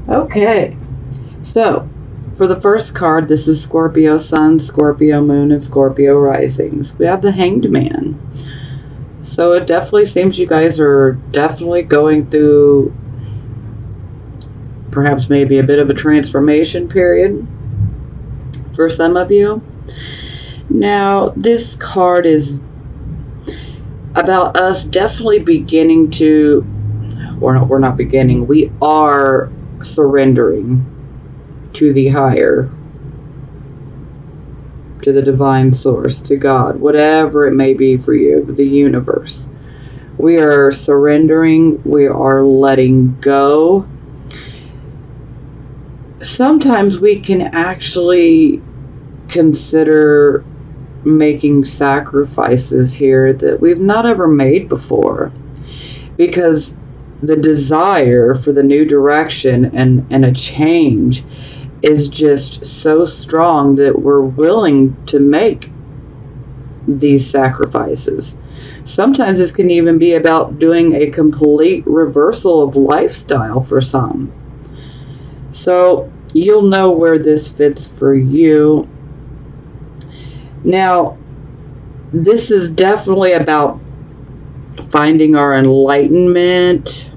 Okay, so for the first card, this is Scorpio Sun, Scorpio Moon, and Scorpio Risings. We have the Hanged Man. So it definitely seems you guys are definitely going through perhaps maybe a bit of a transformation period for some of you. Now, this card is about us definitely beginning to, or we're not beginning, we are surrendering to the higher, to the divine source, to God, whatever it may be for you, the universe. We are surrendering, we are letting go. Sometimes we can actually consider making sacrifices here that we've not ever made before, because the desire for the new direction and a change is just so strong that we're willing to make these sacrifices. Sometimes this can even be about doing a complete reversal of lifestyle for some. So you'll know where this fits for you. Now, this is definitely about finding our enlightenment.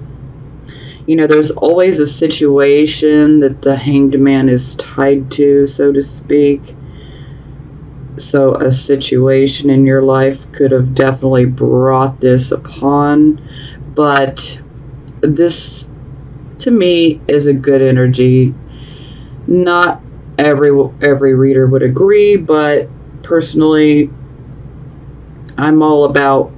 You know, there's always a situation that the Hanged Man is tied to, so to speak. So a situation in your life could have definitely brought this upon. But this, to me, is a good energy. Not every reader would agree, but personally, I'm all about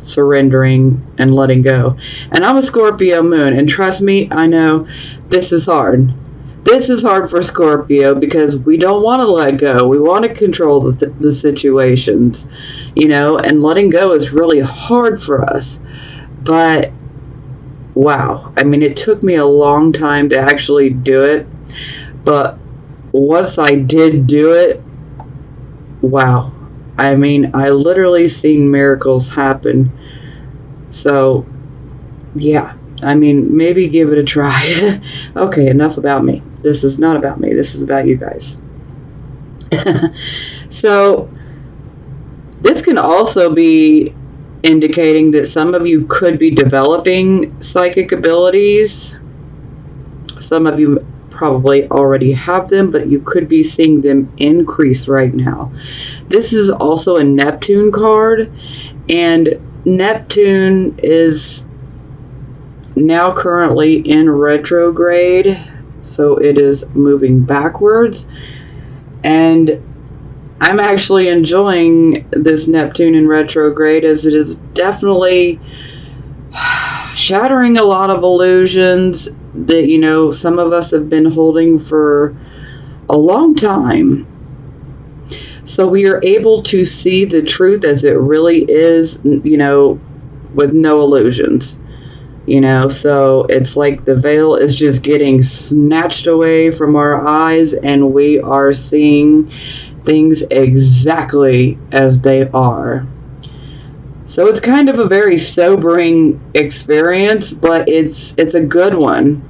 surrendering and letting go. And I'm a Scorpio moon, and trust me, I know this is hard. This is hard for Scorpio because we don't want to let go. We want to control the situations, you know, and letting go is really hard for us. But wow, I mean, it took me a long time to actually do it, but once I did do it, wow. I mean, I literally seen miracles happen. So, yeah. I mean, maybe give it a try. Okay, enough about me. This is not about me. This is about you guys. So, this can also be indicating that some of you could be developing psychic abilities. Some of you probably already have them, but you could be seeing them increase right now. This is also a Neptune card, and Neptune is now currently in retrograde, so it is moving backwards, and I'm actually enjoying this Neptune in retrograde, as it is definitely shattering a lot of illusions that, you know, some of us have been holding for a long time. So we are able to see the truth as it really is, you know, with no illusions. You know, so it's like the veil is just getting snatched away from our eyes, and we are seeing things exactly as they are. So it's kind of a very sobering experience, but it's a good one.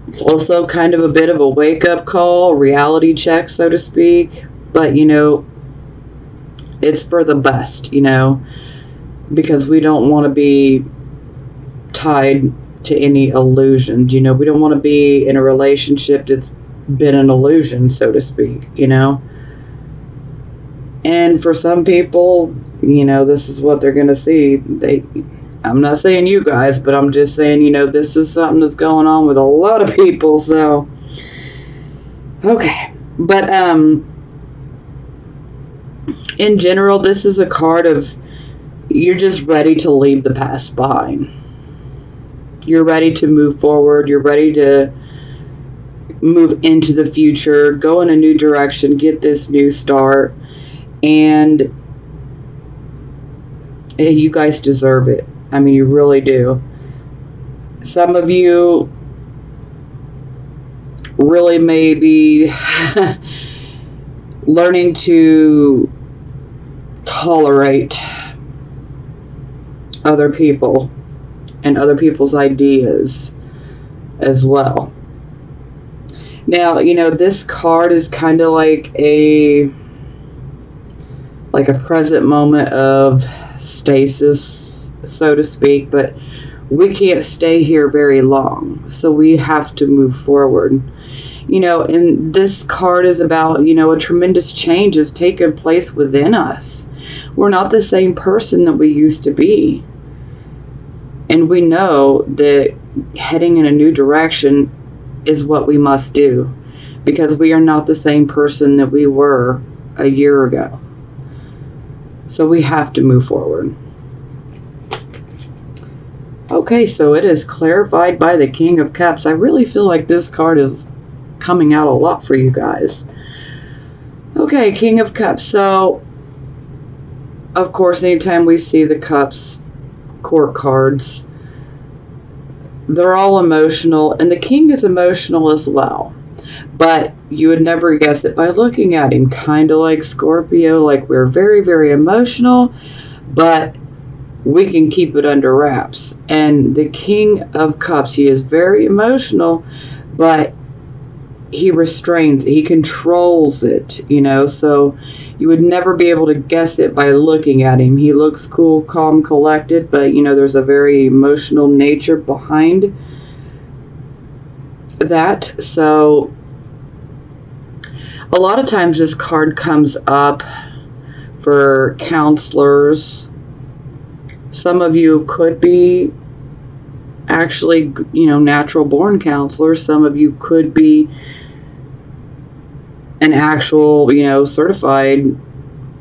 It's also kind of a bit of a wake-up call, reality check, so to speak. But, you know, it's for the best, you know, because we don't want to be tied to any illusions. You know, we don't want to be in a relationship that's been an illusion, so to speak, you know. And for some people, you know, this is what they're going to see. I'm not saying you guys, but I'm just saying, you know, this is something that's going on with a lot of people, so. Okay. But, in general, this is a card of you're just ready to leave the past behind. You're ready to move forward. You're ready to move into the future, go in a new direction, get this new start. And you guys deserve it. I mean, you really do. Some of you really may be learning to tolerate other people and other people's ideas. as well. Now, this card is kind of like a present moment of stasis, so to speak, but we can't stay here very long, so we have to move forward. And this card is about, a tremendous change has taken place within us. We're not the same person that we used to be. And we know that heading in a new direction is what we must do, because we are not the same person that we were a year ago. So we have to move forward. Okay, so it is clarified by the King of Cups. I really feel like this card is coming out a lot for you guys. Okay, King of Cups. So, of course, anytime we see the Cups court cards, they're all emotional, and the King is emotional as well. But you would never guess it by looking at him. Kind of like Scorpio, like we're very, very emotional, but we can keep it under wraps. And the King of Cups, he is very emotional, but he restrains, he controls it, so you would never be able to guess it by looking at him. He looks cool, calm, collected, but there's a very emotional nature behind that. So a lot of times this card comes up for counselors. Some of you could be actually, natural born counselors. Some of you could be an actual, certified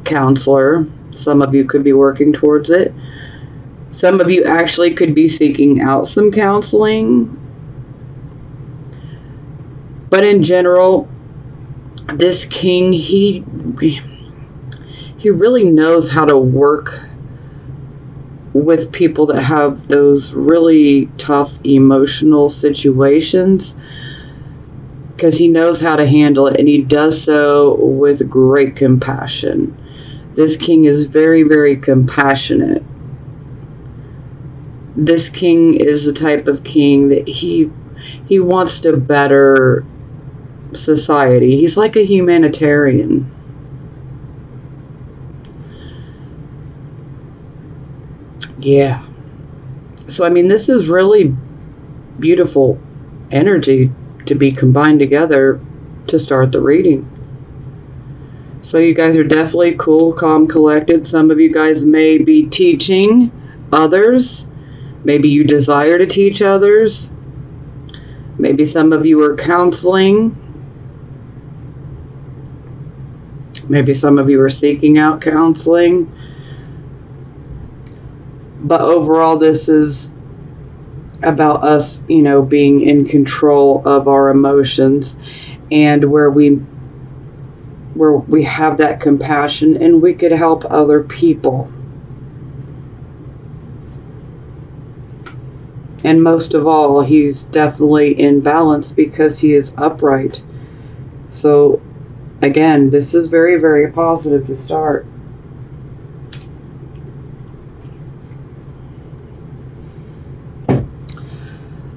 counselor. Some of you could be working towards it. Some of you actually could be seeking out some counseling. But in general, this King, he really knows how to work with people that have those really tough emotional situations, because he knows how to handle it, and he does so with great compassion. This King is very, very compassionate. This King is the type of king that he wants to better society. He's like a humanitarian. Yeah. So, this is really beautiful energy to be combined together to start the reading. So you guys are definitely cool, calm, collected. Some of you guys may be teaching others. Maybe you desire to teach others. Maybe some of you are counseling. Maybe some of you are seeking out counseling. But overall, this is about us, being in control of our emotions, and where we have that compassion and we could help other people. And most of all, he's definitely in balance because he is upright. So again, this is very, very positive to start.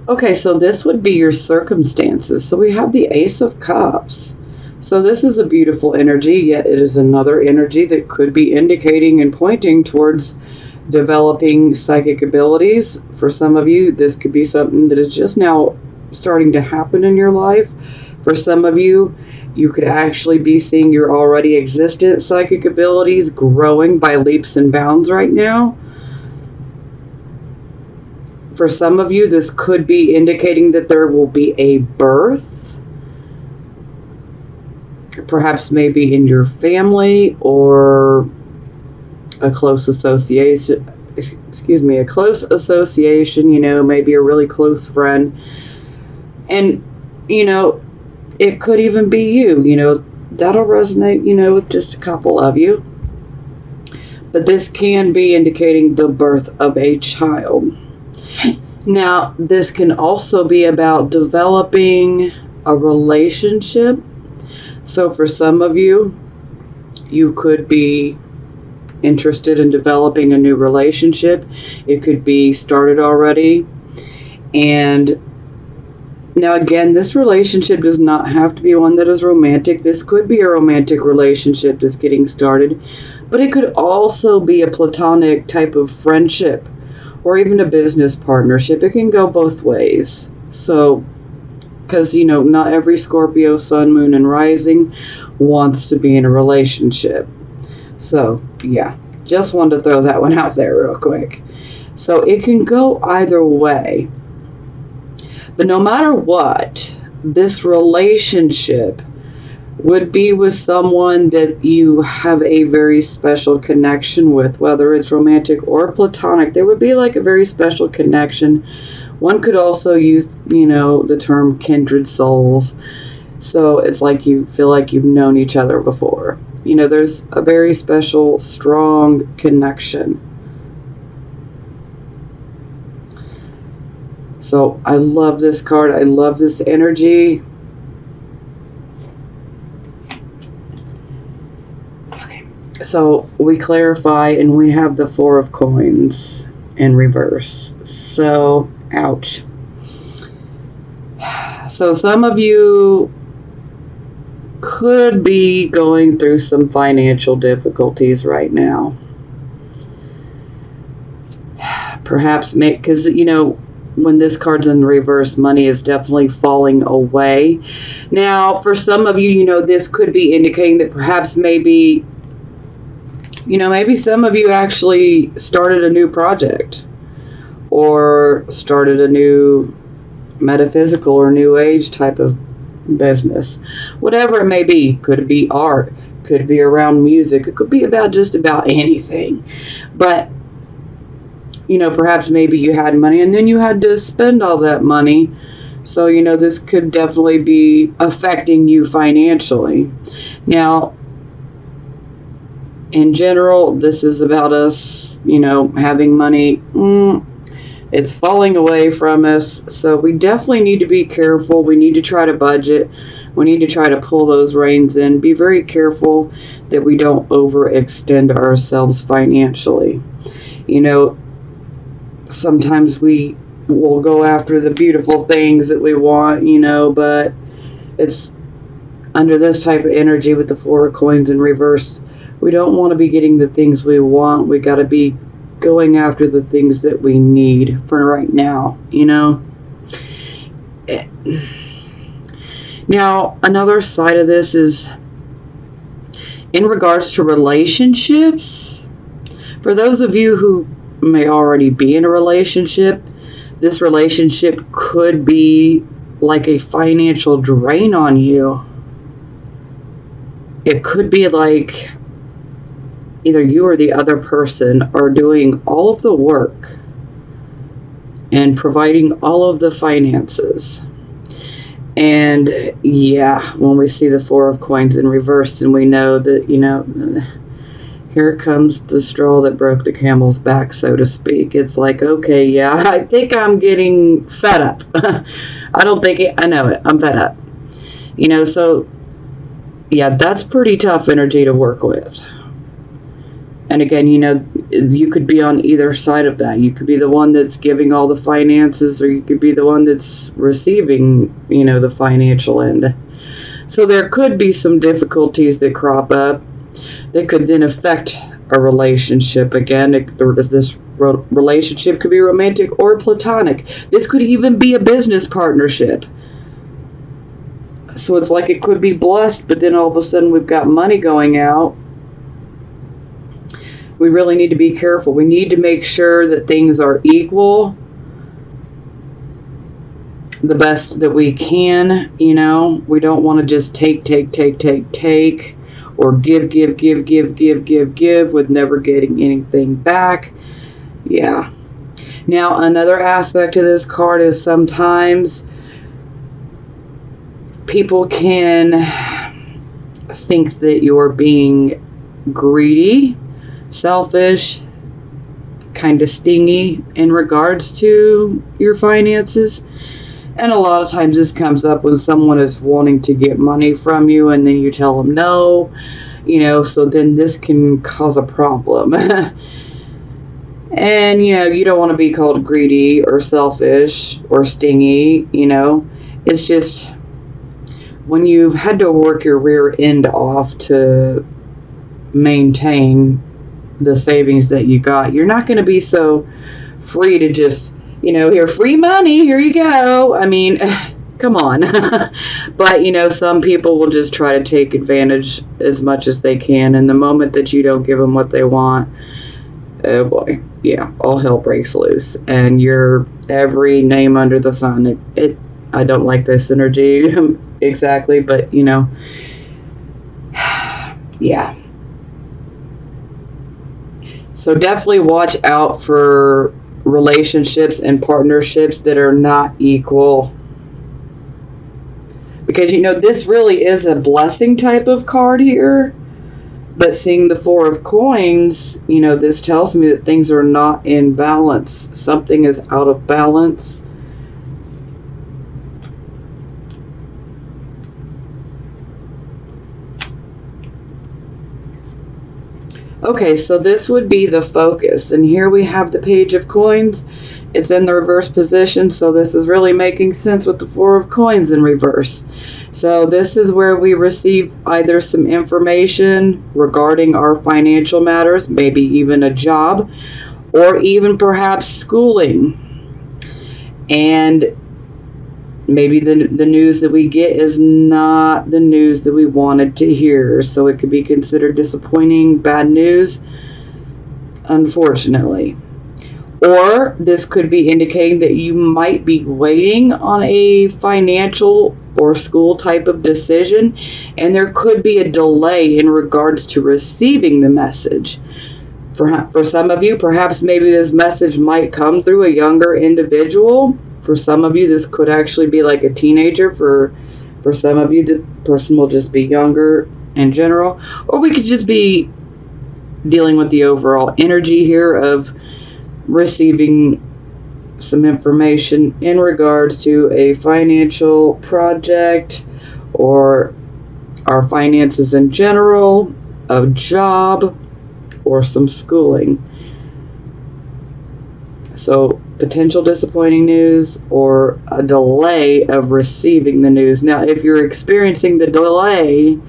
Okay, so this would be your circumstances. So we have the Ace of Cups. So this is a beautiful energy, yet it is another energy that could be indicating and pointing towards developing psychic abilities. For some of you, this could be something that is just now starting to happen in your life. For some of you, you could actually be seeing your already existent psychic abilities growing by leaps and bounds right now. For some of you, this could be indicating that there will be a birth, perhaps maybe in your family or a close association, maybe a really close friend. And, it could even be you, that'll resonate, with just a couple of you. But this can be indicating the birth of a child. Now, this can also be about developing a relationship. So for some of you, you could be interested in developing a new relationship. It could be started already. And Now, again, this relationship does not have to be one that is romantic. This could be a romantic relationship that's getting started, but it could also be a platonic type of friendship or even a business partnership. It can go both ways. So, because, not every Scorpio, sun, moon, and rising wants to be in a relationship. So, yeah, just wanted to throw that one out there real quick. So, it can go either way. But no matter what, this relationship would be with someone that you have a very special connection with, whether it's romantic or platonic. There would be like a very special connection. One could also use, the term kindred souls. So it's like you feel like you've known each other before. There's a very special, strong connection. So I love this card. I love this energy. Okay. So we clarify and we have the Four of Coins in reverse. So, ouch. So some of you could be going through some financial difficulties right now. Perhaps, because, when this card's in reverse, money is definitely falling away. Now, for some of you, this could be indicating that perhaps maybe some of you actually started a new project or started a new metaphysical or new age type of business. Whatever it may be. Could be art. Could be around music. It could be about just about anything. But perhaps maybe you had money and then you had to spend all that money. So, this could definitely be affecting you financially. Now, in general, this is about us, having money. It's falling away from us. So we definitely need to be careful. We need to try to budget. We need to try to pull those reins in. Be very careful that we don't overextend ourselves financially. Sometimes we will go after the beautiful things that we want, but it's under this type of energy with the Four of Coins in reverse. We don't want to be getting the things we want. We got to be going after the things that we need for right now, Now, another side of this is in regards to relationships. For those of you who may already be in a relationship, this relationship could be like a financial drain on you. It could be like either you or the other person are doing all of the work and providing all of the finances. And yeah, when we see the Four of Coins in reverse, and we know that, here comes the straw that broke the camel's back, so to speak. It's like, okay, yeah, I think I'm getting fed up. I know it. I'm fed up. So, yeah, that's pretty tough energy to work with. And again, you could be on either side of that. You could be the one that's giving all the finances, or you could be the one that's receiving, the financial end. So there could be some difficulties that crop up that could then affect a relationship. Again, this relationship could be romantic or platonic. This could even be a business partnership. So it's like it could be blessed, but then all of a sudden we've got money going out. We really need to be careful. We need to make sure that things are equal, the best that we can. We don't want to just take, or give with never getting anything back. Yeah. Now, another aspect of this card is sometimes people can think that you're being greedy, selfish, kind of stingy in regards to your finances. And a lot of times this comes up when someone is wanting to get money from you and then you tell them no, so then this can cause a problem. And, you don't want to be called greedy or selfish or stingy, It's just when you've had to work your rear end off to maintain the savings that you got, you're not going to be so free to just, here, free money, here you go. I mean, come on. But, some people will just try to take advantage as much as they can. And the moment that you don't give them what they want, oh boy, yeah, all hell breaks loose. And you're every name under the sun. I don't like this energy exactly, but, yeah. So definitely watch out for relationships and partnerships that are not equal. Because, this really is a blessing type of card here. But seeing the Four of Coins, this tells me that things are not in balance. Something is out of balance. Okay, so this would be the focus. And here we have the Page of Coins. It's in the reverse position, so this is really making sense with the Four of Coins in reverse. So this is where we receive either some information regarding our financial matters, maybe even a job, or even perhaps schooling. And maybe the news that we get is not the news that we wanted to hear. So it could be considered disappointing, bad news, unfortunately. Or this could be indicating that you might be waiting on a financial or school type of decision, and there could be a delay in regards to receiving the message. For some of you, perhaps maybe this message might come through a younger individual. For some of you, this could actually be like a teenager. For some of you, the person will just be younger in general. Or we could just be dealing with the overall energy here of receiving some information in regards to a financial project or our finances in general, a job, or some schooling. So potential disappointing news or a delay of receiving the news. Now, if you're experiencing the delay,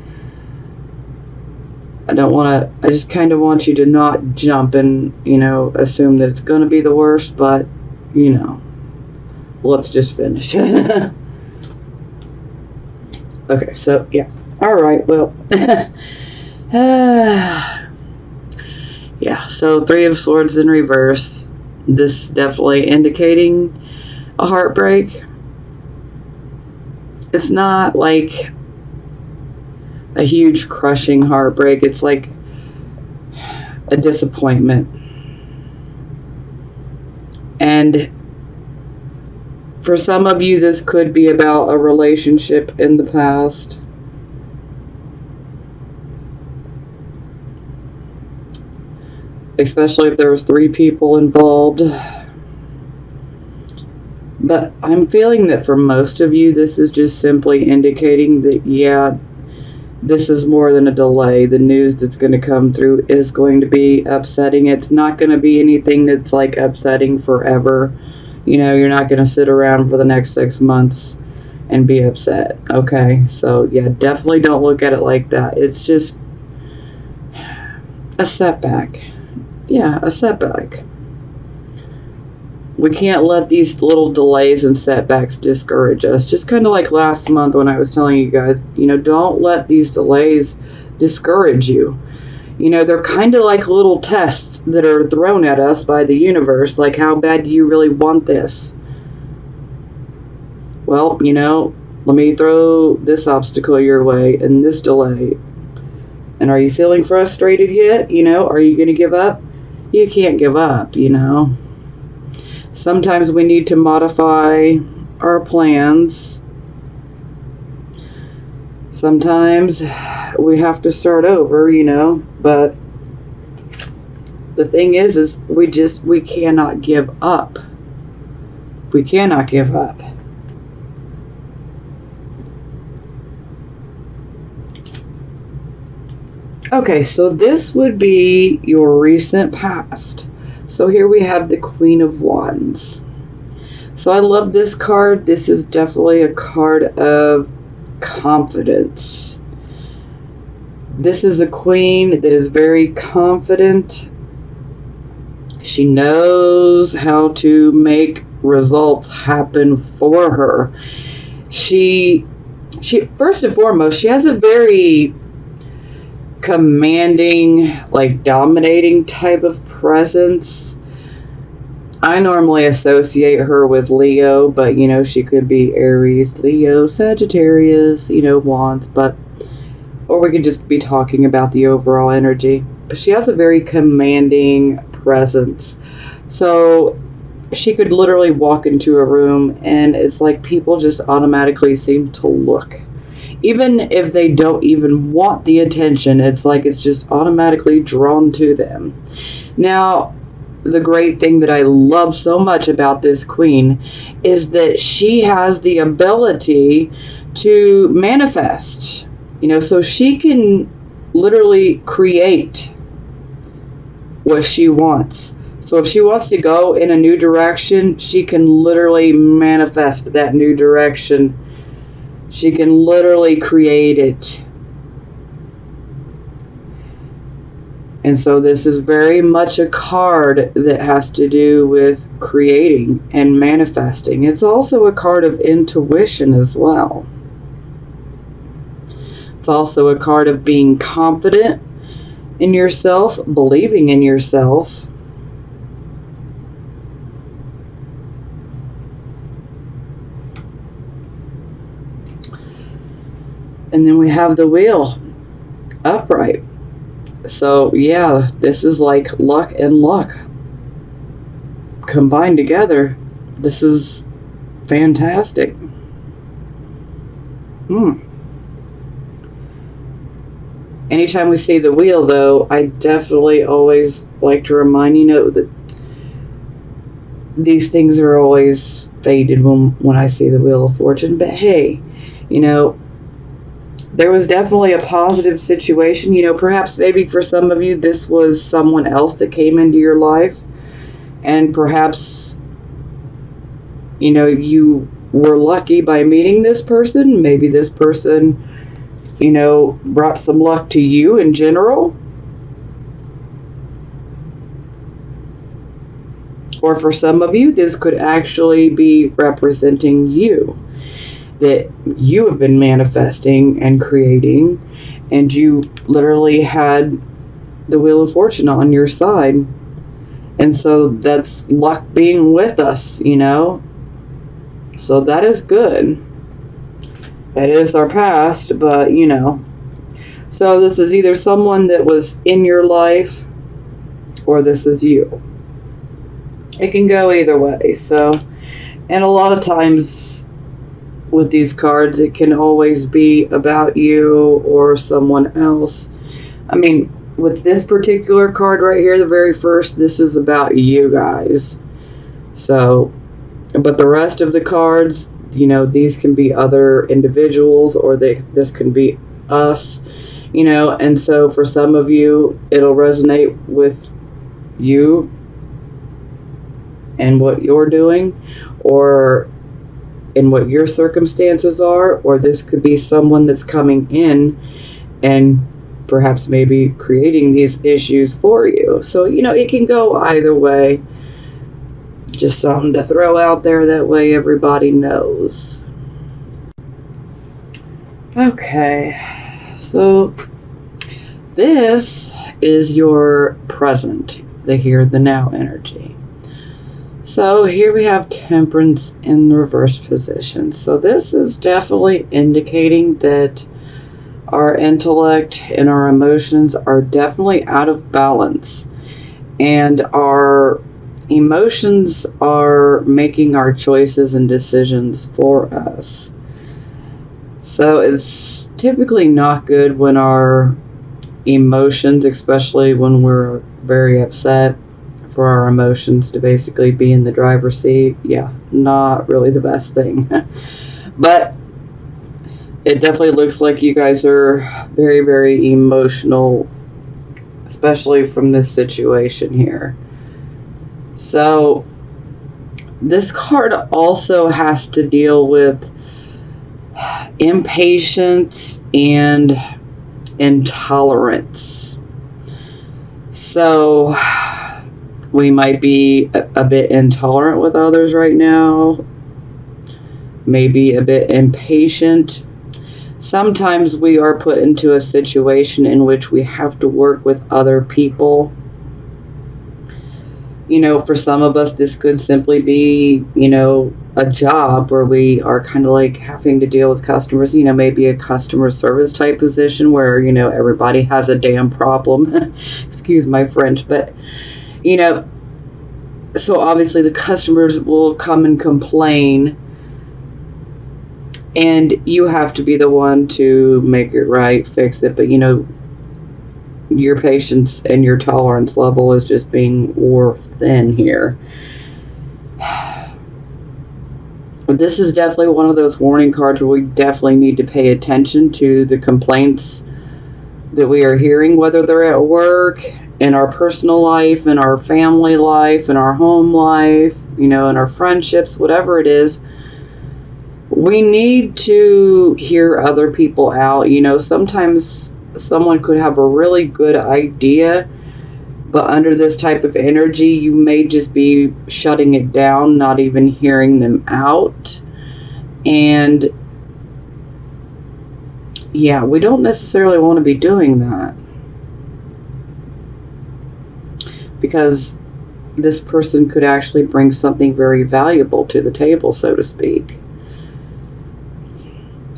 I just kind of want you to not jump and, assume that it's going to be the worst, but, let's just finish. Okay, so, yeah. All right, well, yeah, so Three of Swords in reverse. This definitely indicating a heartbreak. It's not like a huge crushing heartbreak. It's like a disappointment. And for some of you, this could be about a relationship in the past. Especially if there was 3 people involved. But I'm feeling that for most of you, this is just simply indicating that, yeah, this is more than a delay. The news that's going to come through is going to be upsetting. It's not going to be anything that's like upsetting forever. You're not going to sit around for the next 6 months and be upset. Okay, so yeah, definitely don't look at it like that. It's just a setback. Yeah, a setback. We can't let these little delays and setbacks discourage us. Just kind of like last month when I was telling you guys, don't let these delays discourage you. They're kind of like little tests that are thrown at us by the universe. Like, how bad do you really want this? Well, let me throw this obstacle your way and this delay. And are you feeling frustrated yet? Are you going to give up? You can't give up, Sometimes we need to modify our plans. Sometimes we have to start over, but the thing is we cannot give up. We cannot give up. Okay, so this would be your recent past. So here we have the Queen of Wands. So I love this card. This is definitely a card of confidence. This is a queen that is very confident. She knows how to make results happen for her. She first and foremost, she has a very commanding, like dominating type of presence. I normally associate her with Leo, but she could be Aries, Leo, Sagittarius, Wands, or we could just be talking about the overall energy. But she has a very commanding presence. So she could literally walk into a room and it's like people just automatically seem to look. Even if they don't even want the attention, it's like it's just automatically drawn to them. Now, the great thing that I love so much about this queen is that she has the ability to manifest. So she can literally create what she wants. So if she wants to go in a new direction, she can literally manifest that new direction. She can literally create it. And so this is very much a card that has to do with creating and manifesting. It's also a card of intuition as well. It's also a card of being confident in yourself, believing in yourself. And then we have the wheel upright. So yeah, this is like luck and luck combined together. This is fantastic. Anytime we see the wheel, though, I definitely always like to remind that these things are always faded when I see the Wheel of Fortune. But hey, there was definitely a positive situation. Perhaps maybe for some of you, this was someone else that came into your life. And perhaps, you were lucky by meeting this person. Maybe this person, brought some luck to you in general. Or for some of you, this could actually be representing you. That you have been manifesting and creating, and you literally had the Wheel of Fortune on your side. And so that's luck being with us, So that is good. That is our past, but So this is either someone that was in your life, or this is you. It can go either way. So, and a lot of times with these cards, it can always be about you or someone else. I mean, with this particular card right here, the very first, this is about you guys. So, but the rest of the cards, these can be other individuals, or this can be us, and so for some of you, it'll resonate with you and what you're doing, or in what your circumstances are, or this could be someone that's coming in and perhaps maybe creating these issues for you. So, it can go either way. Just something to throw out there, that way everybody knows. Okay, so this is your present, the here, the now energy. So here we have Temperance in the reverse position. So this is definitely indicating that our intellect and our emotions are definitely out of balance. And our emotions are making our choices and decisions for us. So it's typically not good when our emotions, especially when we're very upset, for our emotions to basically be in the driver's seat. Yeah, not really the best thing. But it definitely looks like you guys are very, very emotional, especially from this situation here. So This card also has to deal with impatience and intolerance. So we might be a bit intolerant with others right now, maybe a bit impatient. Sometimes we are put into a situation in which we have to work with other people. For some of us, this could simply be, a job where we are kind of like having to deal with customers, maybe a customer service type position where, everybody has a damn problem. Excuse my French, but, so obviously the customers will come and complain, and you have to be the one to make it right, fix it, but, your patience and your tolerance level is just being wore thin here. This is definitely one of those warning cards where we definitely need to pay attention to the complaints that we are hearing, whether they're at work, in our personal life, in our family life, in our home life, in our friendships, whatever it is. We need to hear other people out. Sometimes someone could have a really good idea, but under this type of energy, you may just be shutting it down, not even hearing them out. And yeah, we don't necessarily want to be doing that, because this person could actually bring something very valuable to the table, so to speak.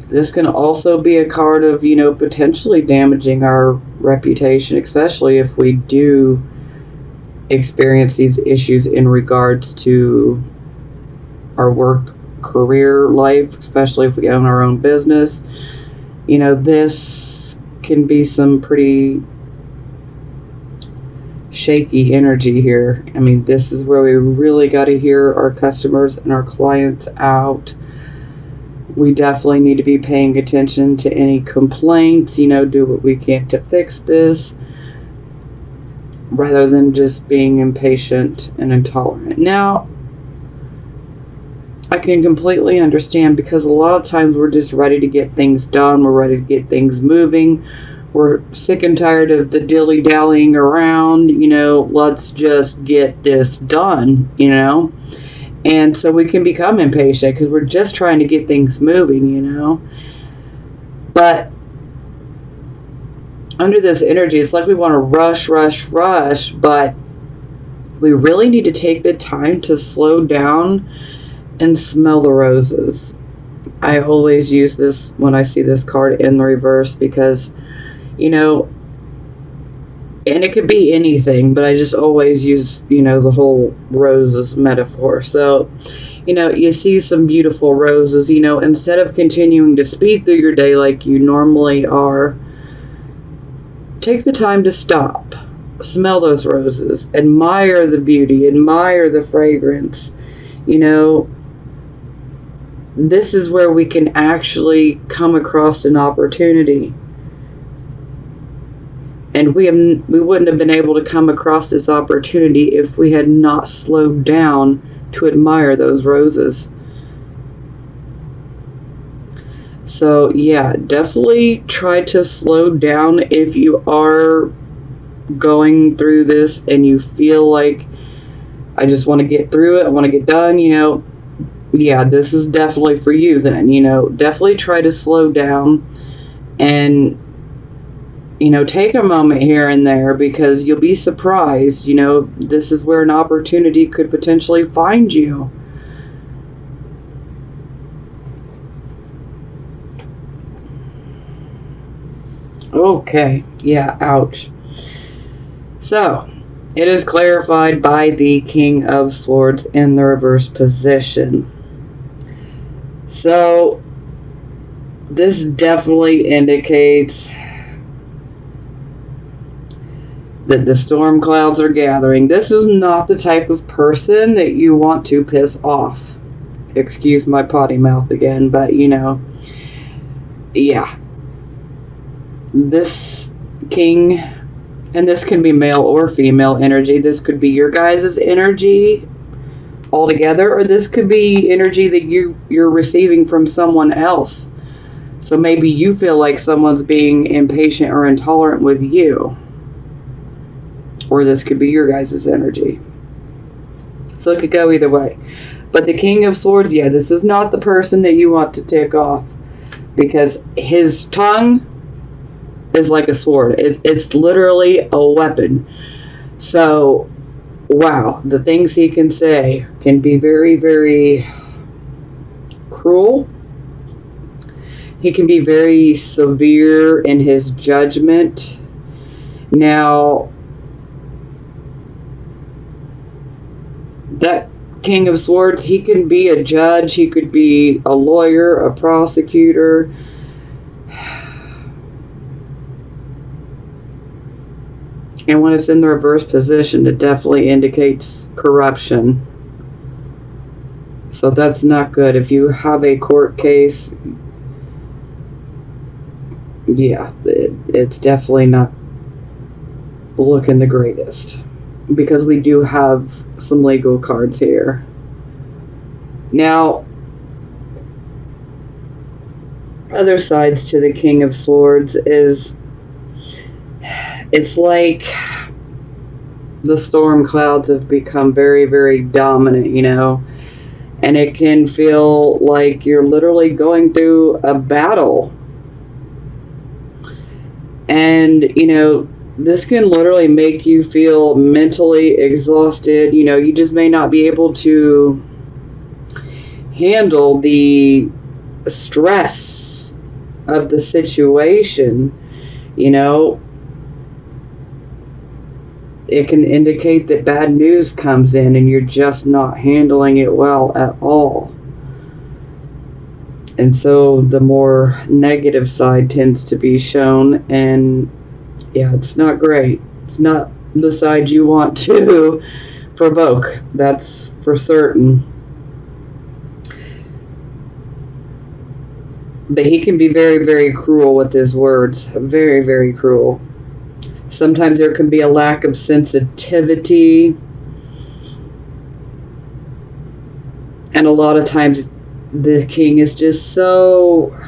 This can also be a card of, potentially damaging our reputation, especially if we do experience these issues in regards to our work, career life, especially if we own our own business. This can be some pretty shaky energy here. This is where we really got to hear our customers and our clients out. We definitely need to be paying attention to any complaints, do what we can to fix this, rather than just being impatient and intolerant. Now, I can completely understand, because a lot of times we're just ready to get things done, we're ready to get things moving, we're sick and tired of the dilly-dallying around, let's just get this done, And so we can become impatient because we're just trying to get things moving, But under this energy, it's like we want to rush, but we really need to take the time to slow down and smell the roses. I always use this when I see this card in the reverse, because, and it could be anything, but I just always use, the whole roses metaphor. So, you see some beautiful roses, instead of continuing to speed through your day like you normally are, take the time to stop, smell those roses, admire the beauty, admire the fragrance. This is where we can actually come across an opportunity. And we wouldn't have been able to come across this opportunity if we had not slowed down to admire those roses. So yeah, definitely try to slow down if you are going through this and you feel like, I just want to get through it, I want to get done, yeah, this is definitely for you then. Definitely try to slow down and take a moment here and there, because you'll be surprised. This is where an opportunity could potentially find you. Okay, yeah, ouch. So, it is clarified by the King of Swords in the reverse position. So, this definitely indicates that the storm clouds are gathering. This is not the type of person that you want to piss off. Excuse my potty mouth again, but yeah. This king, and this can be male or female energy. This could be your guys' energy, altogether, or this could be energy that you're receiving from someone else. So maybe you feel like someone's being impatient or intolerant with you, or this could be your guys' energy. So it could go either way. But the King of Swords, yeah, this is not the person that you want to tick off, because his tongue is like a sword. It's literally a weapon. So, wow, the things he can say can be very, very cruel. He can be very severe in his judgment. Now, that King of Swords, he can be a judge, he could be a lawyer, a prosecutor. And when it's in the reverse position, it definitely indicates corruption. So that's not good. If you have a court case, yeah, it's definitely not looking the greatest. Because we do have some legal cards here. Now, other sides to the King of Swords is, it's like the storm clouds have become very, very dominant, you know, and it can feel like you're literally going through a battle. And, you know, this can literally make you feel mentally exhausted. You know, you just may not be able to handle the stress of the situation. You know, it can indicate that bad news comes in and you're just not handling it well at all. And so the more negative side tends to be shown, and yeah, it's not great. It's not the side you want to provoke. That's for certain. But he can be very, very cruel with his words. Very, very cruel. Sometimes there can be a lack of sensitivity. And a lot of times the king is just so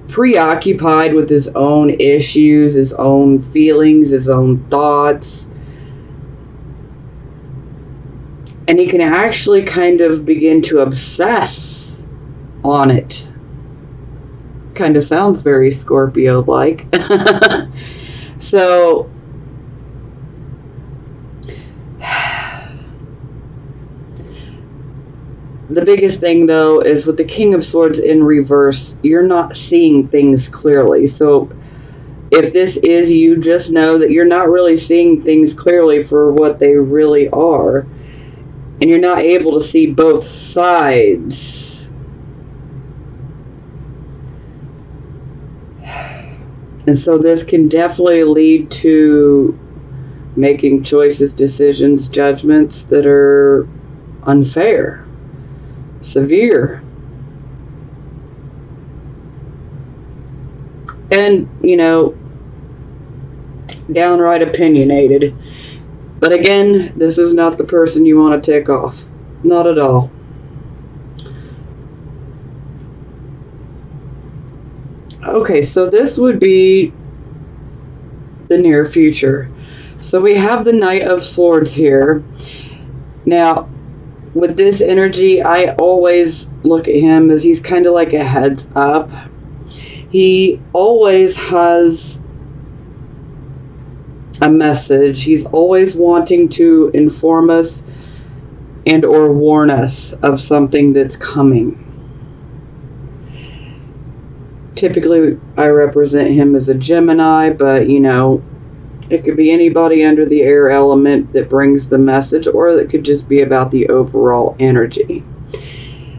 preoccupied with his own issues, his own feelings, his own thoughts. And he can actually kind of begin to obsess on it. Kind of sounds very Scorpio-like. So, the biggest thing, though, is with the King of Swords in reverse, you're not seeing things clearly. So, if this is you, just know that you're not really seeing things clearly for what they really are. And you're not able to see both sides. And so this can definitely lead to making choices, decisions, judgments that are unfair, severe, and, you know, downright opinionated. But again, this is not the person you want to tick off. Not at all. Okay, so this would be the near future. So we have the Knight of Swords here. Now, with this energy, I always look at him as he's kind of like a heads up. He always has a message. He's always wanting to inform us and or warn us of something that's coming. Typically, I represent him as a Gemini, but, you know, it could be anybody under the air element that brings the message, or it could just be about the overall energy.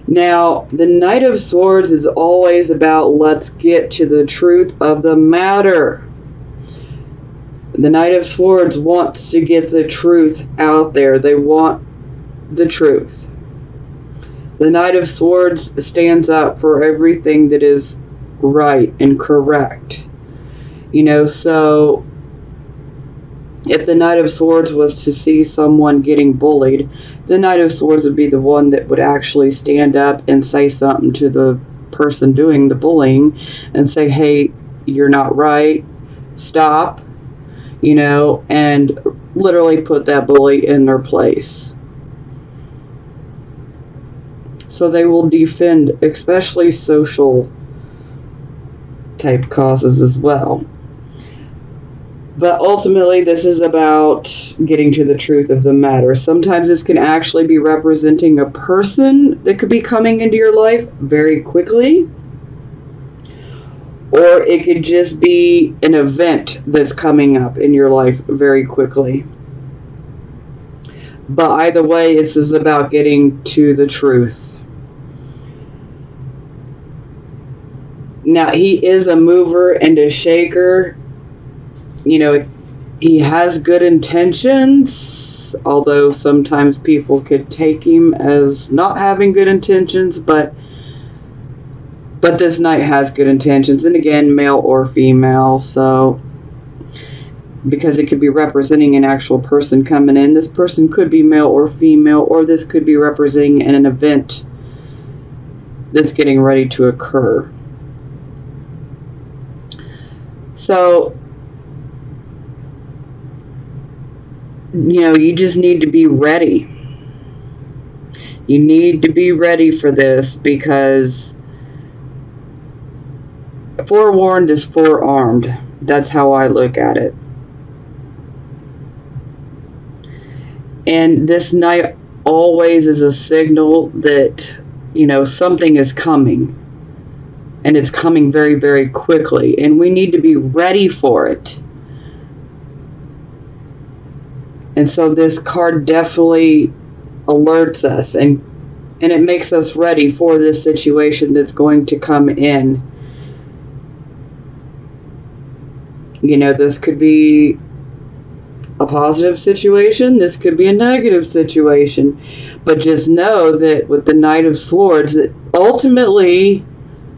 Now, the Knight of Swords is always about, let's get to the truth of the matter. The Knight of Swords wants to get the truth out there. They want the truth. The Knight of Swords stands up for everything that is right and correct. You know, so If the Knight of Swords was to see someone getting bullied, the Knight of Swords would be the one that would actually stand up and say something to the person doing the bullying and say, hey, you're not right, stop, and literally put that bully in their place. So they will defend, especially social type causes as well. But ultimately, this is about getting to the truth of the matter. Sometimes this can actually be representing a person that could be coming into your life very quickly. Or it could just be an event that's coming up in your life very quickly. But either way, this is about getting to the truth. Now, he is a mover and a shaker. He has good intentions, although sometimes people could take him as not having good intentions, but this knight has good intentions, and again, male or female, so because it could be representing an actual person coming in, this person could be male or female, or this could be representing an event that's getting ready to occur. So, you just need to be ready. You need to be ready for this, because forewarned is forearmed. That's how I look at it. And this night always is a signal that, something is coming. And it's coming very, very quickly. And we need to be ready for it. And so this card definitely alerts us. And it makes us ready for this situation that's going to come in. This could be a positive situation. This could be a negative situation. But just know that with the Knight of Swords, that ultimately,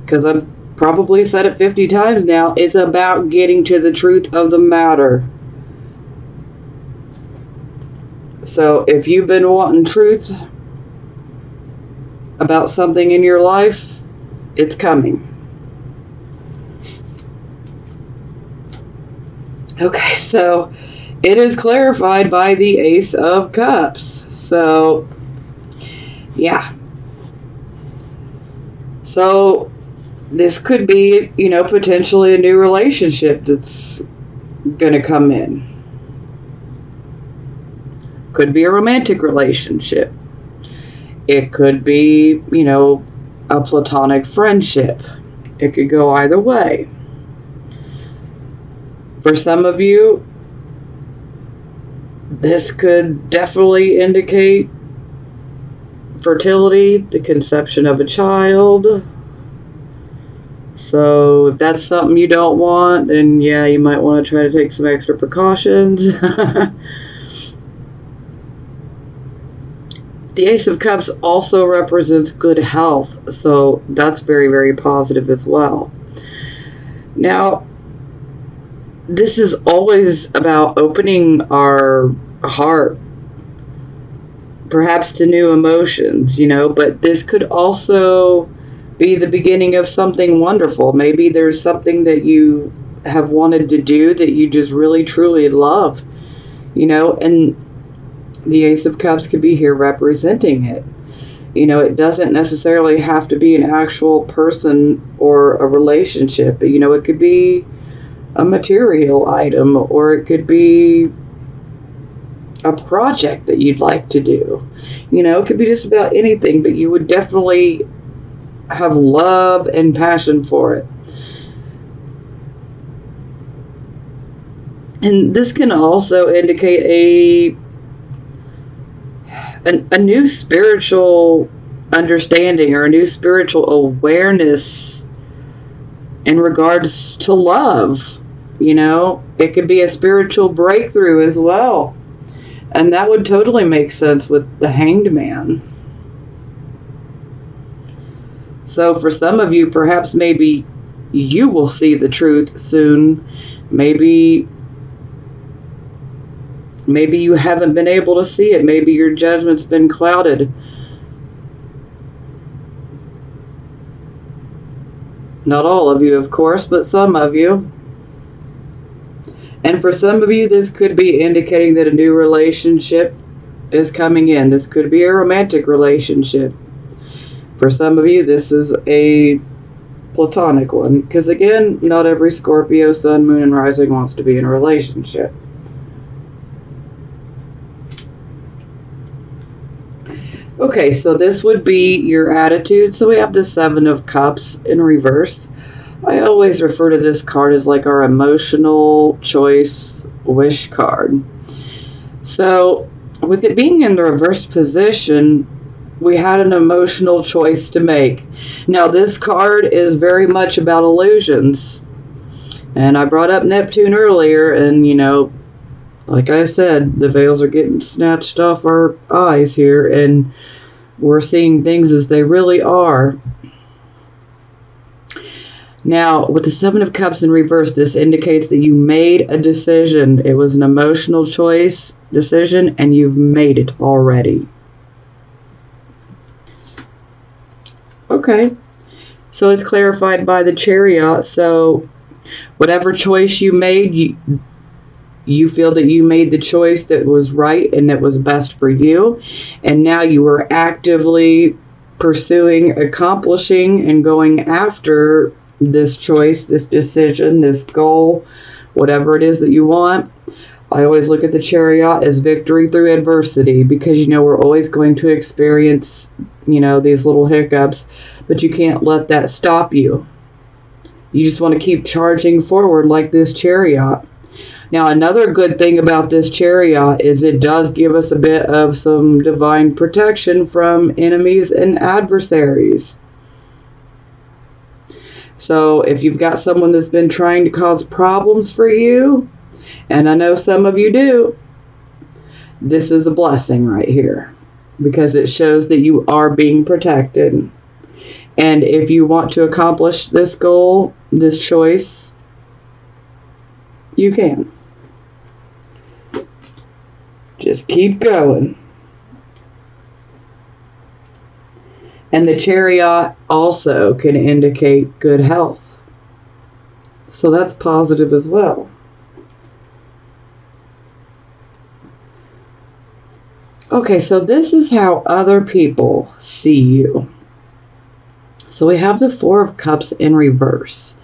because I've probably said it 50 times now, it's about getting to the truth of the matter. So if you've been wanting truth about something in your life, it's coming. Okay, so it is clarified by the Ace of Cups. So, yeah. So, this could be, potentially a new relationship that's going to come in. Could be a romantic relationship. It could be, a platonic friendship. It could go either way. For some of you, this could definitely indicate fertility, the conception of a child. So if that's something you don't want, then yeah, you might want to try to take some extra precautions. The Ace of Cups also represents good health, so that's very, very positive as well. Now, this is always about opening our heart, perhaps to new emotions, but this could also be the beginning of something wonderful. Maybe there's something that you have wanted to do that you just really, truly love, and the Ace of Cups could be here representing it. It doesn't necessarily have to be an actual person or a relationship, but, it could be a material item, or it could be a project that you'd like to do. It could be just about anything, but you would definitely have love and passion for it. And this can also indicate a new spiritual understanding or a new spiritual awareness in regards to love. It could be a spiritual breakthrough as well. And that would totally make sense with the Hanged Man. So for some of you, perhaps maybe you will see the truth soon. Maybe Maybe you haven't been able to see it. Maybe your judgment's been clouded. Not all of you, of course, but some of you. And for some of you, this could be indicating that a new relationship is coming in. This could be a romantic relationship. For some of you, this is a platonic one. Because again, not every Scorpio, Sun, Moon, and Rising wants to be in a relationship. Okay, so this would be your attitude. So we have the Seven of Cups in reverse. I always refer to this card as like our emotional choice wish card. So with it being in the reverse position, we had an emotional choice to make. Now this card is very much about illusions. And I brought up Neptune earlier, and you know, like I said, the veils are getting snatched off our eyes here, and we're seeing things as they really are. Now, with the Seven of Cups in reverse, this indicates that you made a decision. It was an emotional choice decision, and you've made it already. Okay, so it's clarified by the Chariot. So whatever choice you made, you feel that you made the choice that was right and that was best for you. And now you are actively pursuing, accomplishing, and going after this choice, this decision, this goal, whatever it is that you want. I always look at the Chariot as victory through adversity, because you know we're always going to experience, you know, these little hiccups, but you can't let that stop you. You just want to keep charging forward like this Chariot. Now, another good thing about this Chariot is it does give us a bit of some divine protection from enemies and adversaries. So if you've got someone that's been trying to cause problems for you, and I know some of you do, this is a blessing right here, because it shows that you are being protected. And if you want to accomplish this goal, this choice, you can. Just keep going. And the Chariot also can indicate good health. So that's positive as well. Okay, so this is how other people see you. So we have the Four of Cups in reverse.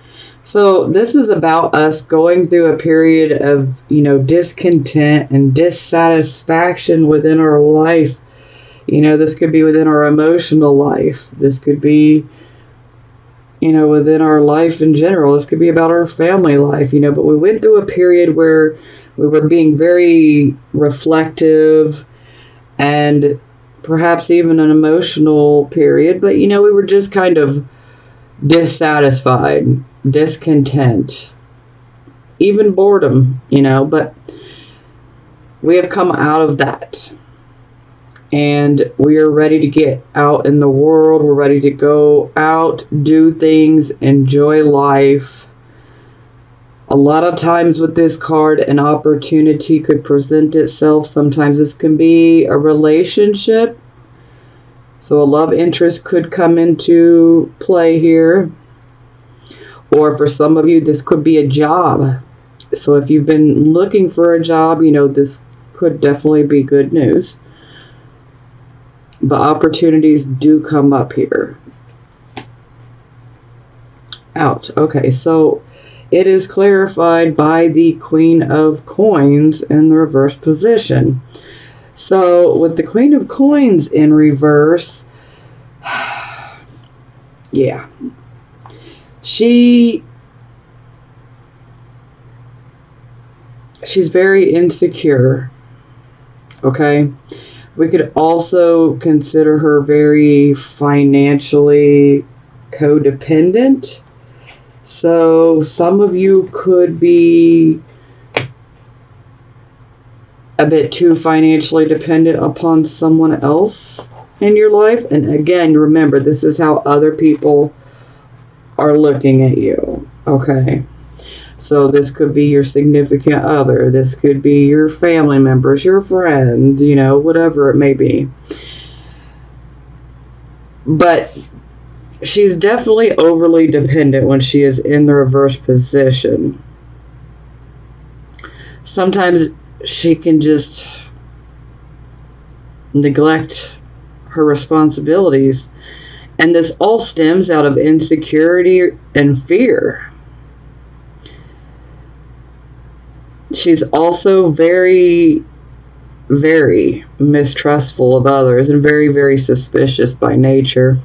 So this is about us going through a period of, you know, discontent and dissatisfaction within our life. You know, this could be within our emotional life. This could be, you know, within our life in general. This could be about our family life, you know. But we went through a period where we were being very reflective and perhaps even an emotional period. But, you know, we were just kind of dissatisfied, discontent, even boredom, you know. But we have come out of that. And we are ready to get out in the world. We're ready to go out, do things, enjoy life. A lot of times with this card, an opportunity could present itself. Sometimes this can be a relationship. So a love interest could come into play here. Or for some of you, this could be a job. So if you've been looking for a job, you know, this could definitely be good news. But opportunities do come up here. Ouch. Okay, so it is clarified by the Queen of Coins in the reverse position. So with the Queen of Coins in reverse, yeah, she's very insecure. Okay. We could also consider her very financially codependent. So some of you could be a bit too financially dependent upon someone else in your life. And again, remember, this is how other people are looking at you. Okay. So this could be your significant other. This could be your family members, your friends, whatever it may be. But she's definitely overly dependent when she is in the reverse position. Sometimes she can just neglect her responsibilities. And this all stems out of insecurity and fear. She's also very, very mistrustful of others and very, very suspicious by nature.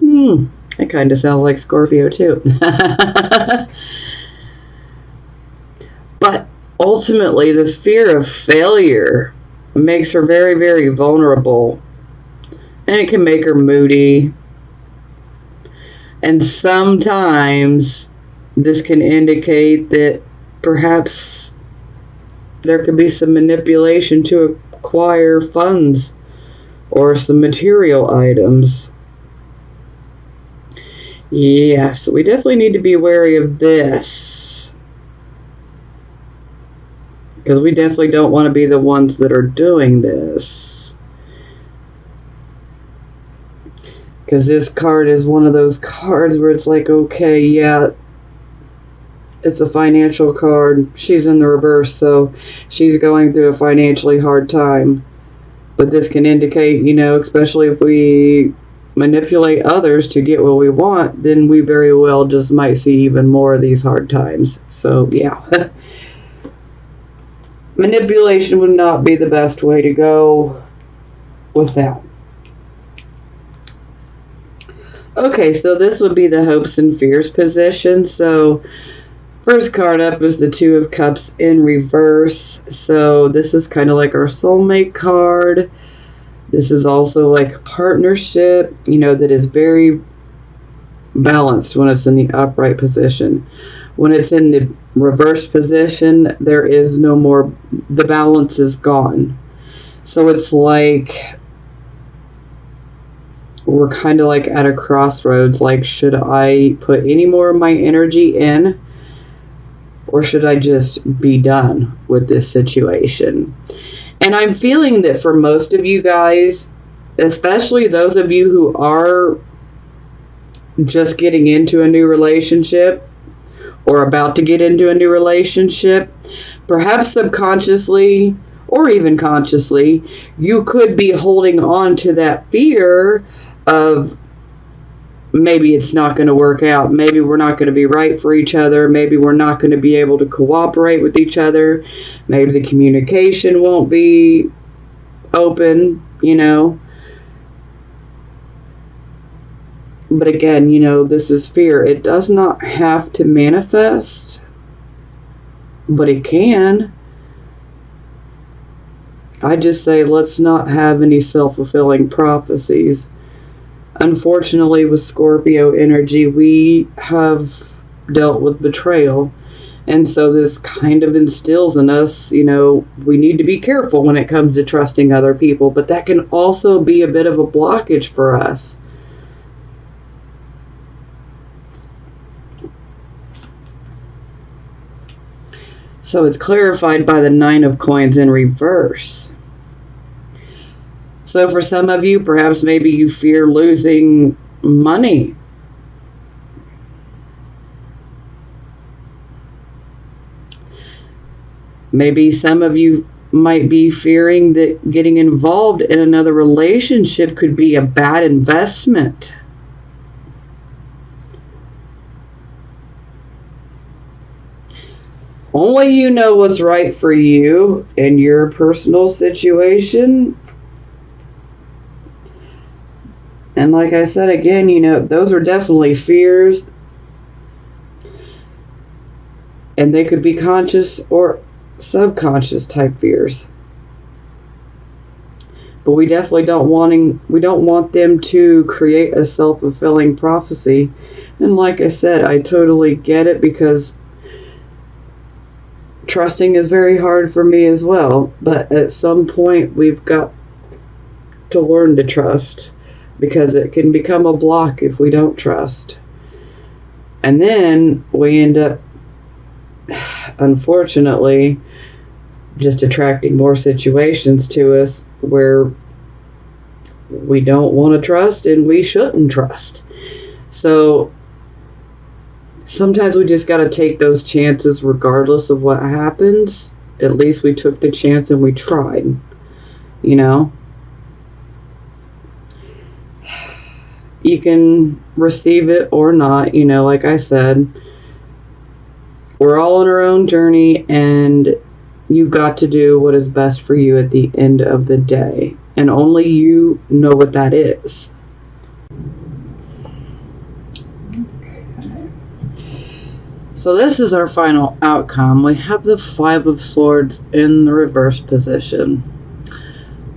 That kind of sounds like Scorpio too. But ultimately, the fear of failure makes her very, very vulnerable. And it can make her moody. And sometimes this can indicate that perhaps there could be some manipulation to acquire funds or some material items. Yes, we definitely need to be wary of this. Because we definitely don't want to be the ones that are doing this. Because this card is one of those cards where it's like, okay, yeah, it's a financial card. She's in the reverse, so she's going through a financially hard time. But this can indicate, especially if we manipulate others to get what we want, then we very well just might see even more of these hard times. So, yeah. Manipulation would not be the best way to go with that. Okay, so this would be the hopes and fears position. So first card up is the Two of Cups in reverse. So this is kind of like our soulmate card. This is also like a partnership, that is very balanced when it's in the upright position. When it's in the reverse position, there is no more, the balance is gone. So it's like we're kind of like at a crossroads, like, should I put any more of my energy in, or should I just be done with this situation? And I'm feeling that for most of you guys, especially those of you who are just getting into a new relationship or about to get into a new relationship, perhaps subconsciously or even consciously, you could be holding on to that fear of maybe it's not going to work out. Maybe we're not going to be right for each other. Maybe we're not going to be able to cooperate with each other. Maybe the communication won't be open, But again, this is fear. It does not have to manifest, but it can. I just say let's not have any self-fulfilling prophecies. Unfortunately, with Scorpio energy, we have dealt with betrayal. And so this kind of instills in us, we need to be careful when it comes to trusting other people. But that can also be a bit of a blockage for us. So it's clarified by the Nine of Coins in reverse. So for some of you, perhaps maybe you fear losing money. Maybe some of you might be fearing that getting involved in another relationship could be a bad investment. Only you know what's right for you in your personal situation. And like I said again, those are definitely fears. And they could be conscious or subconscious type fears. But we definitely don't want them to create a self-fulfilling prophecy. And like I said, I totally get it, because trusting is very hard for me as well. But at some point, we've got to learn to trust, because it can become a block if we don't trust. And then we end up unfortunately, just attracting more situations to us where we don't want to trust and we shouldn't trust. So sometimes we just got to take those chances regardless of what happens. At least we took the chance and we tried, you know. You can receive it or not, you know, like I said. We're all on our own journey, and you've got to do what is best for you at the end of the day. And only you know what that is. So this is our final outcome. We have the Five of Swords in the reverse position.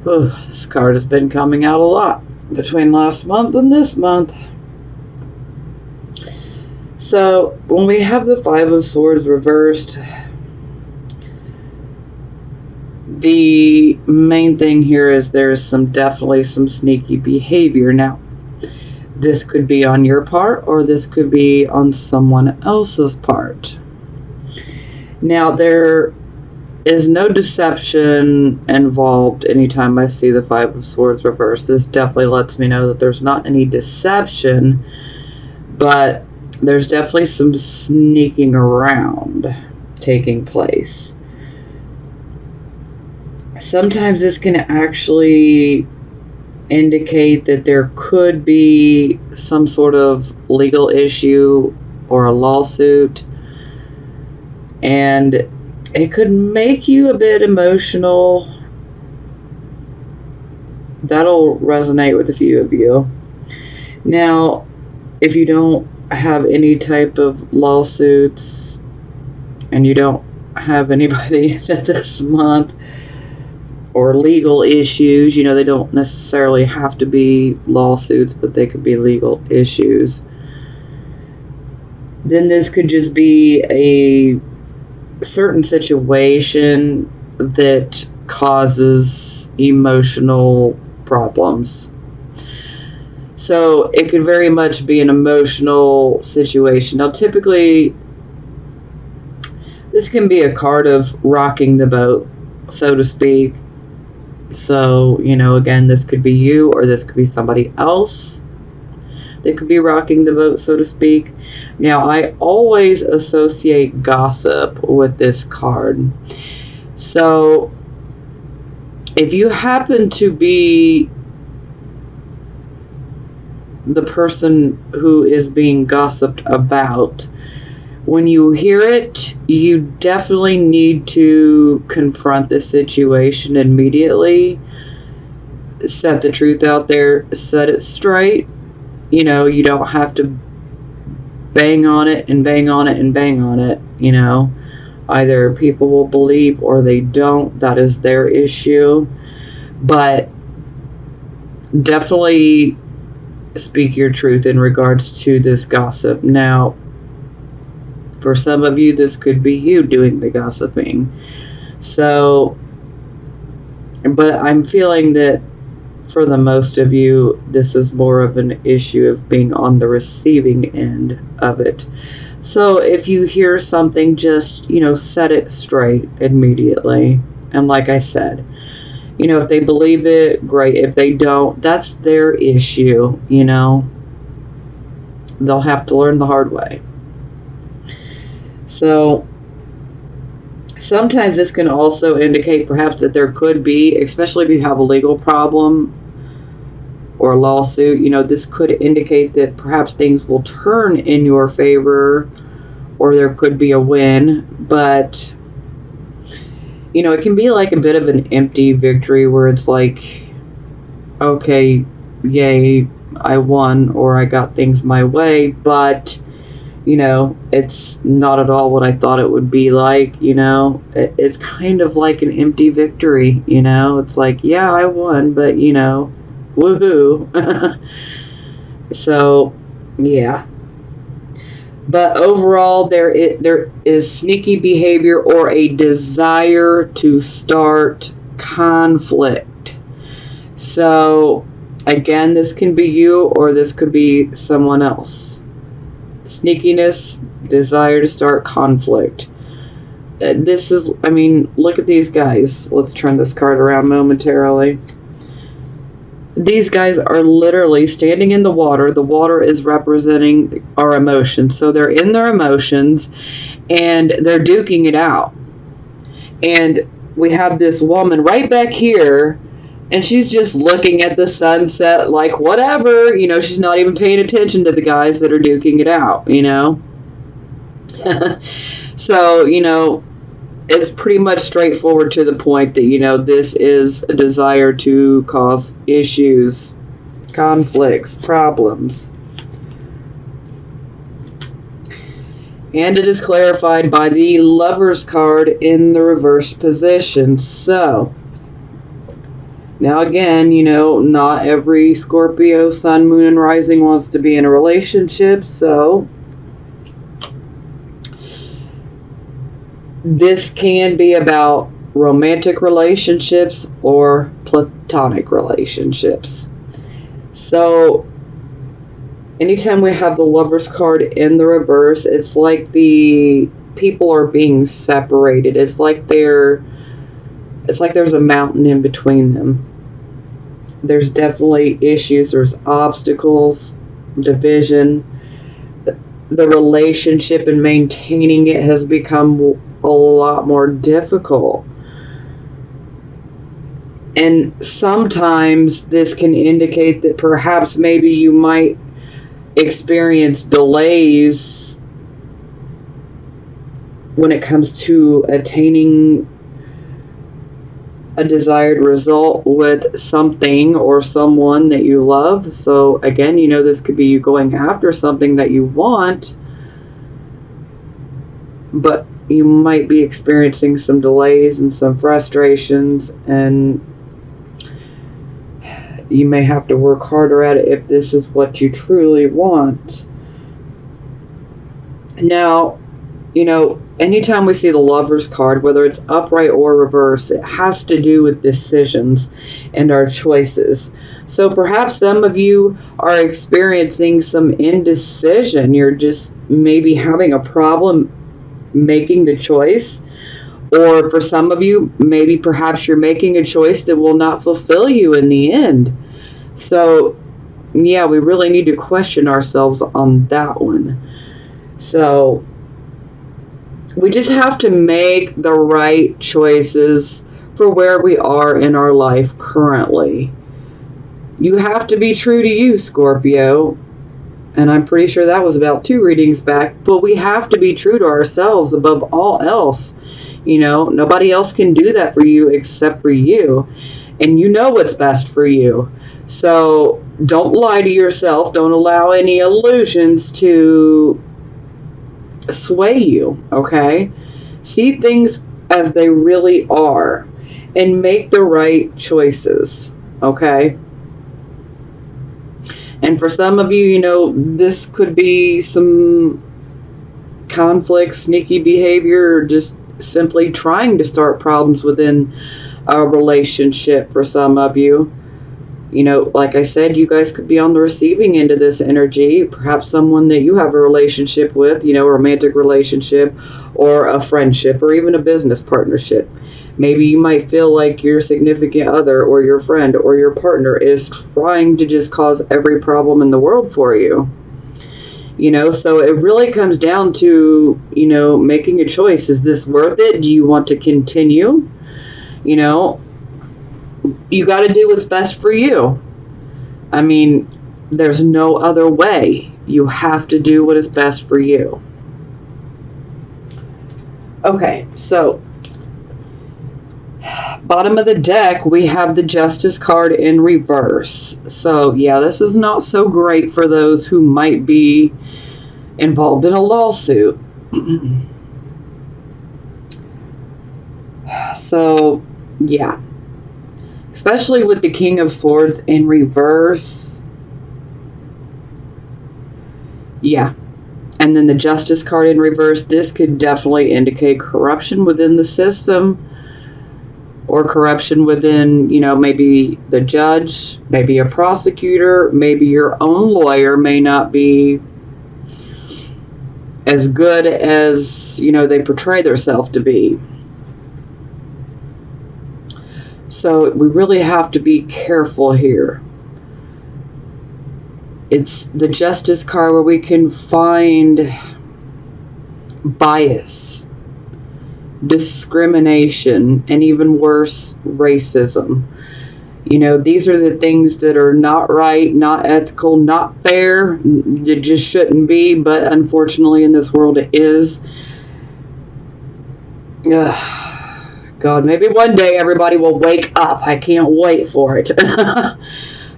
Oh, this card has been coming out a lot between last month and this month. So when we have the Five of Swords reversed, the main thing here is there's definitely some sneaky behavior. Now, this could be on your part or this could be on someone else's part. Now, there is no deception involved anytime I see the Five of Swords reversed. This definitely lets me know that there's not any deception, but there's definitely some sneaking around taking place. Sometimes this can actually indicate that there could be some sort of legal issue or a lawsuit, and it could make you a bit emotional. That'll resonate with a few of you. Now, if you don't have any type of lawsuits and you don't have anybody this month or legal issues, you know, they don't necessarily have to be lawsuits, but they could be legal issues, then this could just be a certain situation that causes emotional problems. So it could very much be an emotional situation. Now, typically, this can be a card of rocking the boat, so to speak. So, you know, again, this could be you or this could be somebody else that could be rocking the boat, so to speak. Now, I always associate gossip with this card. So, if you happen to be the person who is being gossiped about, when you hear it, you definitely need to confront the situation immediately. Set the truth out there, set it straight. You know, you don't have to bang on it and bang on it and bang on it, you know. Either people will believe or they don't. That is their issue. But definitely speak your truth in regards to this gossip. Now, for some of you, this could be you doing the gossiping. So, but I'm feeling that for the most of you, this is more of an issue of being on the receiving end of it. So if you hear something, just, you know, set it straight immediately. And like I said, you know, if they believe it, great. If they don't, that's their issue, you know. They'll have to learn the hard way. So sometimes this can also indicate perhaps that there could be, especially if you have a legal problem or a lawsuit, you know, this could indicate that perhaps things will turn in your favor or there could be a win. But, you know, it can be like a bit of an empty victory where it's like, okay, yay, I won or I got things my way, but you know, it's not at all what I thought it would be like, you know. It's kind of like an empty victory, you know. It's like, yeah, I won, but, you know, woohoo. So, yeah. But overall, there is sneaky behavior or a desire to start conflict. So, again, this can be you or this could be someone else. Sneakiness, desire to start conflict. This is, I mean, look at these guys. Let's turn this card around momentarily. These guys are literally standing in the water. The water is representing our emotions. So they're in their emotions and they're duking it out. And we have this woman right back here, and she's just looking at the sunset like whatever. She's not even paying attention to the guys that are duking it out, So, it's pretty much straightforward to the point that, this is a desire to cause issues, conflicts, problems. And it is clarified by the Lover's card in the reverse position. So, now again, not every Scorpio, Sun, Moon, and Rising wants to be in a relationship. So, this can be about romantic relationships or platonic relationships. So, anytime we have the Lover's card in the reverse, it's like the people are being separated. It's like there's a mountain in between them. There's definitely issues. There's obstacles, division. The relationship and maintaining it has become a lot more difficult. And sometimes this can indicate that perhaps maybe you might experience delays when it comes to attaining a desired result with something or someone that you love. So again, this could be you going after something that you want, but you might be experiencing some delays and some frustrations, and you may have to work harder at it if this is what you truly want. Now, anytime we see the Lover's card, whether it's upright or reverse, it has to do with decisions and our choices. So perhaps some of you are experiencing some indecision. You're just maybe having a problem making the choice. Or for some of you, maybe perhaps you're making a choice that will not fulfill you in the end. So, yeah, we really need to question ourselves on that one. So, we just have to make the right choices for where we are in our life currently. You have to be true to you, Scorpio. And I'm pretty sure that was about 2 readings back. But we have to be true to ourselves above all else. Nobody else can do that for you except for you. And you know what's best for you. So don't lie to yourself. Don't allow any illusions to sway you, okay? See things as they really are and make the right choices, okay? And for some of you, this could be some conflict, sneaky behavior, or just simply trying to start problems within a relationship for some of you. Like I said, you guys could be on the receiving end of this energy. Perhaps someone that you have a relationship with, a romantic relationship or a friendship or even a business partnership. Maybe you might feel like your significant other or your friend or your partner is trying to just cause every problem in the world for you. So it really comes down to, making a choice. Is this worth it? Do you want to continue? You got to do what's best for you. I mean, there's no other way. You have to do what is best for you. Okay, so bottom of the deck, we have the Justice card in reverse. So, yeah, this is not so great for those who might be involved in a lawsuit. So, yeah. Especially with the King of Swords in reverse. Yeah. And then the Justice card in reverse. This could definitely indicate corruption within the system. Or corruption within, maybe the judge, maybe a prosecutor, maybe your own lawyer may not be as good as as, they portray themselves to be. So we really have to be careful here. It's the Justice card where we can find bias, discrimination, and even worse, racism. These are the things that are not right, not ethical, not fair. It just shouldn't be, but unfortunately in this world it is. God, maybe one day everybody will wake up. I can't wait for it.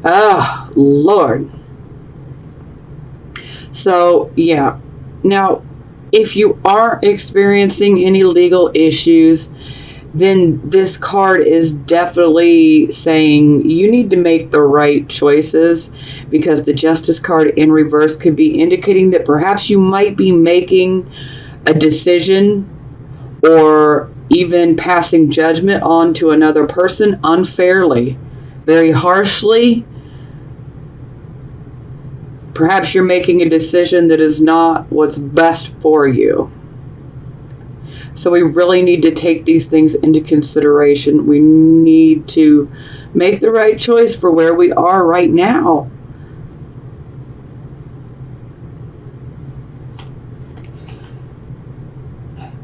Oh, Lord. So, yeah. Now, if you are experiencing any legal issues, then this card is definitely saying you need to make the right choices, because the Justice card in reverse could be indicating that perhaps you might be making a decision or even passing judgment on to another person unfairly, very harshly. Perhaps you're making a decision that is not what's best for you. So we really need to take these things into consideration. We need to make the right choice for where we are right now.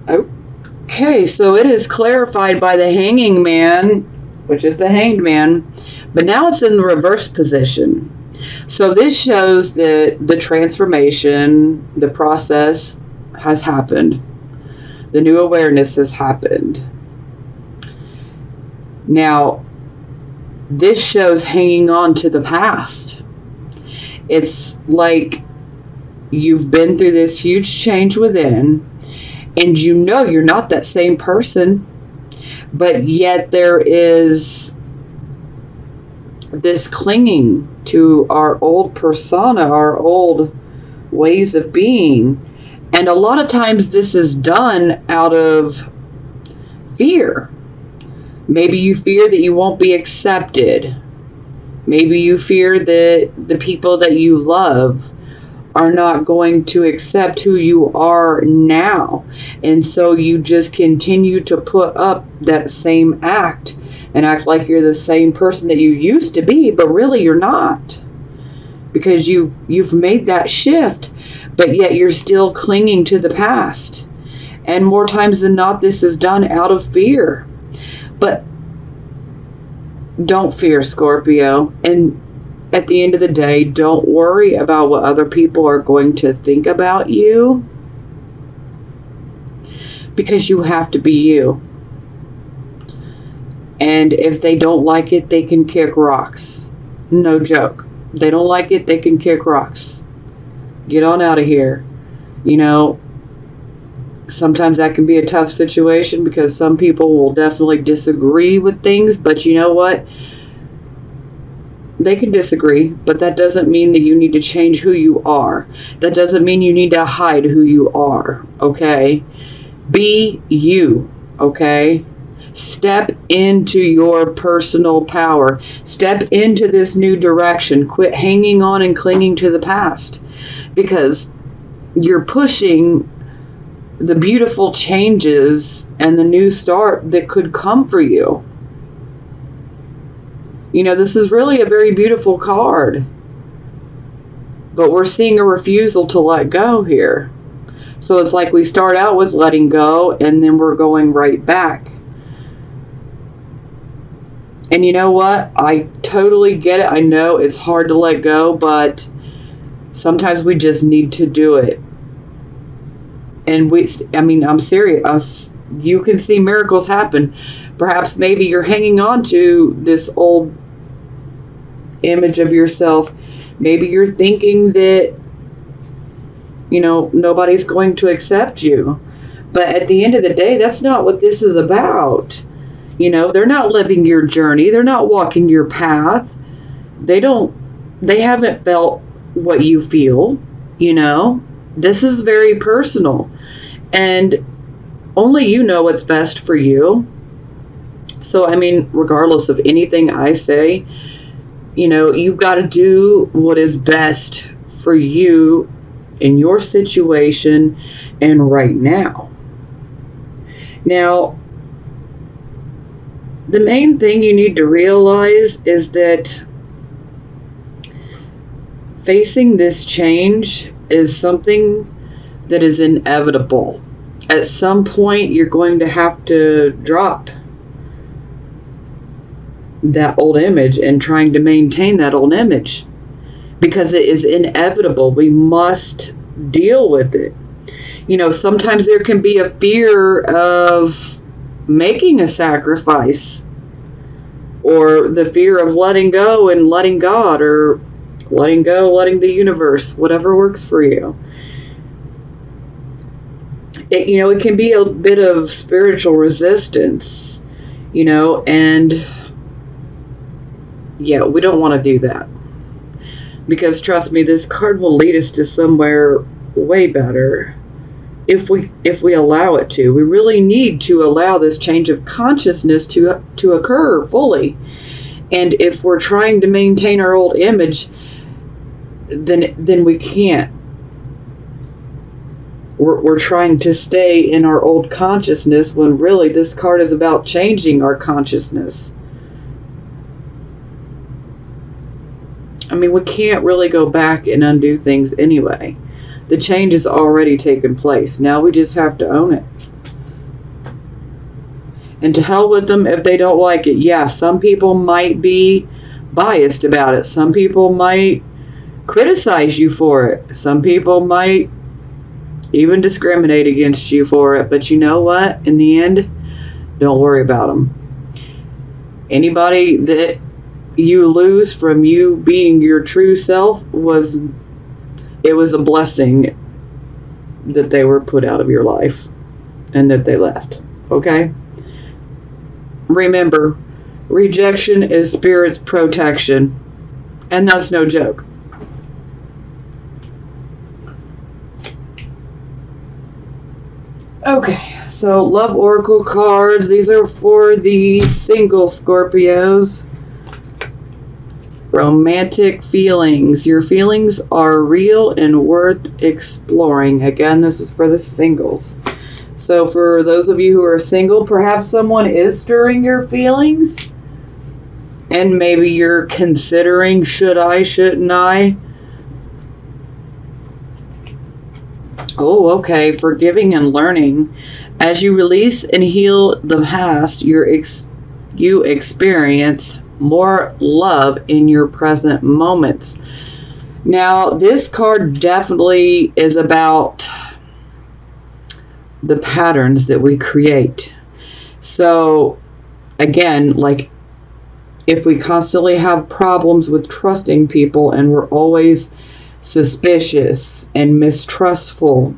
Okay, so it is clarified by the Hanging Man, which is the Hanged Man, but now it's in the reverse position. So this shows that the transformation, the process has happened. The new awareness has happened. Now, this shows hanging on to the past. It's like you've been through this huge change within, and you're not that same person, but yet there is this clinging to our old persona, our old ways of being. And a lot of times this is done out of fear. Maybe you fear that you won't be accepted. Maybe you fear that the people that you love are not going to accept who you are now. And so you just continue to put up that same act and act like you're the same person that you used to be, but really you're not. Because you've made that shift, but yet you're still clinging to the past. And more times than not, this is done out of fear. But don't fear, Scorpio. And at the end of the day, don't worry about what other people are going to think about you, because you have to be you. And if they don't like it, they can kick rocks. No joke. They don't like it, they can kick rocks. Get on out of here. Sometimes that can be a tough situation, because some people will definitely disagree with things, but you know what? They can disagree, but that doesn't mean that you need to change who you are. That doesn't mean you need to hide who you are, okay? Be you, okay? Step into your personal power. Step into this new direction. Quit hanging on and clinging to the past, because you're pushing the beautiful changes and the new start that could come for you. This is really a very beautiful card, but we're seeing a refusal to let go here. So it's like we start out with letting go, and then we're going right back. And you know what? I totally get it. I know it's hard to let go, but sometimes we just need to do it. And I'm serious. You can see miracles happen. Perhaps maybe you're hanging on to this old image of yourself. Maybe you're thinking that, nobody's going to accept you. But at the end of the day, that's not what this is about. They're not living your journey. They're not walking your path. They haven't felt what you feel, This is very personal. And only you know what's best for you. So, regardless of anything I say, you've got to do what is best for you in your situation and right now. Now, the main thing you need to realize is that facing this change is something that is inevitable. At some point, you're going to have to drop that old image and trying to maintain that old image, because it is inevitable. We must deal with it. Sometimes there can be a fear of making a sacrifice, or the fear of letting go and letting God, or letting go, letting the universe, whatever works for you. It can be a bit of spiritual resistance, and yeah, we don't want to do that. Because trust me, this card will lead us to somewhere way better if we allow it to. We really need to allow this change of consciousness to occur fully. And if we're trying to maintain our old image, then we can't. We're trying to stay in our old consciousness when really this card is about changing our consciousness. I mean, we can't really go back and undo things anyway. The change has already taken place. Now we just have to own it. And to hell with them if they don't like it. Yeah, some people might be biased about it. Some people might criticize you for it. Some people might even discriminate against you for it. But you know what? In the end, don't worry about them. Anybody that you lose from you being your true self was a blessing that they were put out of your life and that they left. Okay? Remember, rejection is spirit's protection, and that's no joke. Okay, so love oracle cards. These are for the single Scorpios. Romantic feelings. Your feelings are real and worth exploring. Again, this is for the singles. So for those of you who are single, perhaps someone is stirring your feelings, and maybe you're considering, should I, shouldn't I? Oh, okay. Forgiving and learning. As you release and heal the past, you experience more love in your present moments. Now, this card definitely is about the patterns that we create. So, again, like, if we constantly have problems with trusting people and we're always suspicious and mistrustful,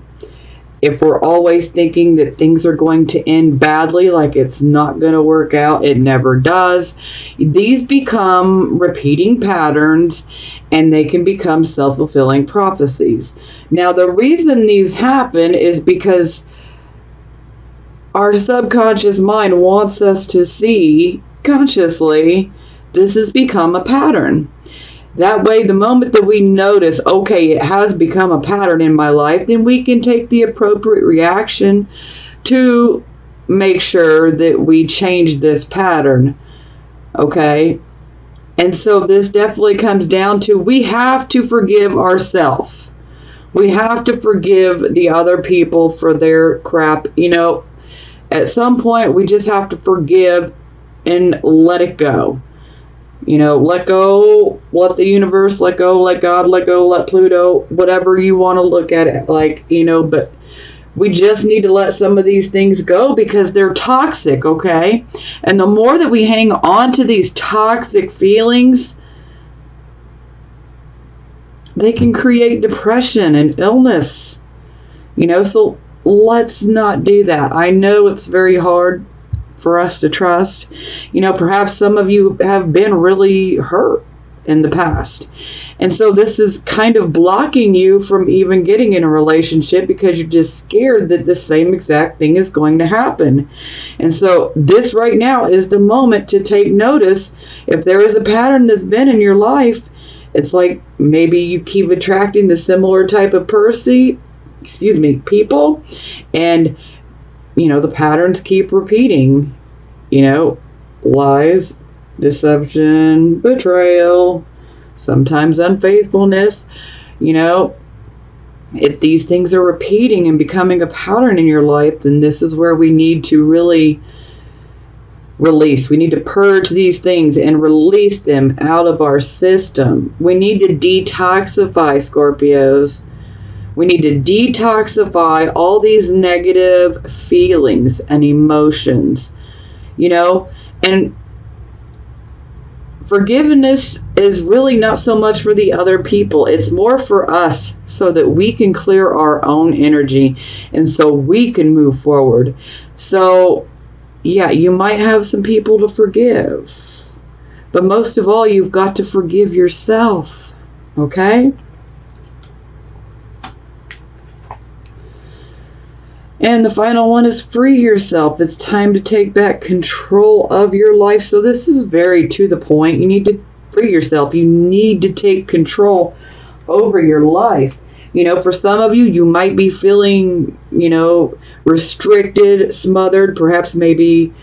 if we're always thinking that things are going to end badly, like it's not going to work out, it never does, these become repeating patterns and they can become self-fulfilling prophecies. Now, the reason these happen is because our subconscious mind wants us to see consciously this has become a pattern. That way, the moment that we notice, okay, it has become a pattern in my life, then we can take the appropriate reaction to make sure that we change this pattern. Okay? And so this definitely comes down to, we have to forgive ourselves. We have to forgive the other people for their crap. At some point, we just have to forgive and let it go. Let go, let the universe, let go, let God, let go, let Pluto, whatever you want to look at it like, but we just need to let some of these things go because they're toxic, okay? And the more that we hang on to these toxic feelings, they can create depression and illness, so let's not do that. I know it's very hard for us to trust. Perhaps some of you have been really hurt in the past. And so this is kind of blocking you from even getting in a relationship because you're just scared that the same exact thing is going to happen. And so this right now is the moment to take notice. If there is a pattern that's been in your life, it's like maybe you keep attracting the similar type of people, and the patterns keep repeating. Lies, deception, betrayal, sometimes unfaithfulness. If these things are repeating and becoming a pattern in your life, then this is where we need to really release. We need to purge these things and release them out of our system. We need to detoxify, Scorpios. We need to detoxify all these negative feelings and emotions, and forgiveness is really not so much for the other people. It's more for us so that we can clear our own energy and so we can move forward. So, yeah, you might have some people to forgive. But most of all, you've got to forgive yourself. Okay? And the final one is free yourself. It's time to take back control of your life. So this is very to the point. You need to free yourself. You need to take control over your life. For some of you, you might be feeling, restricted, smothered, perhaps maybe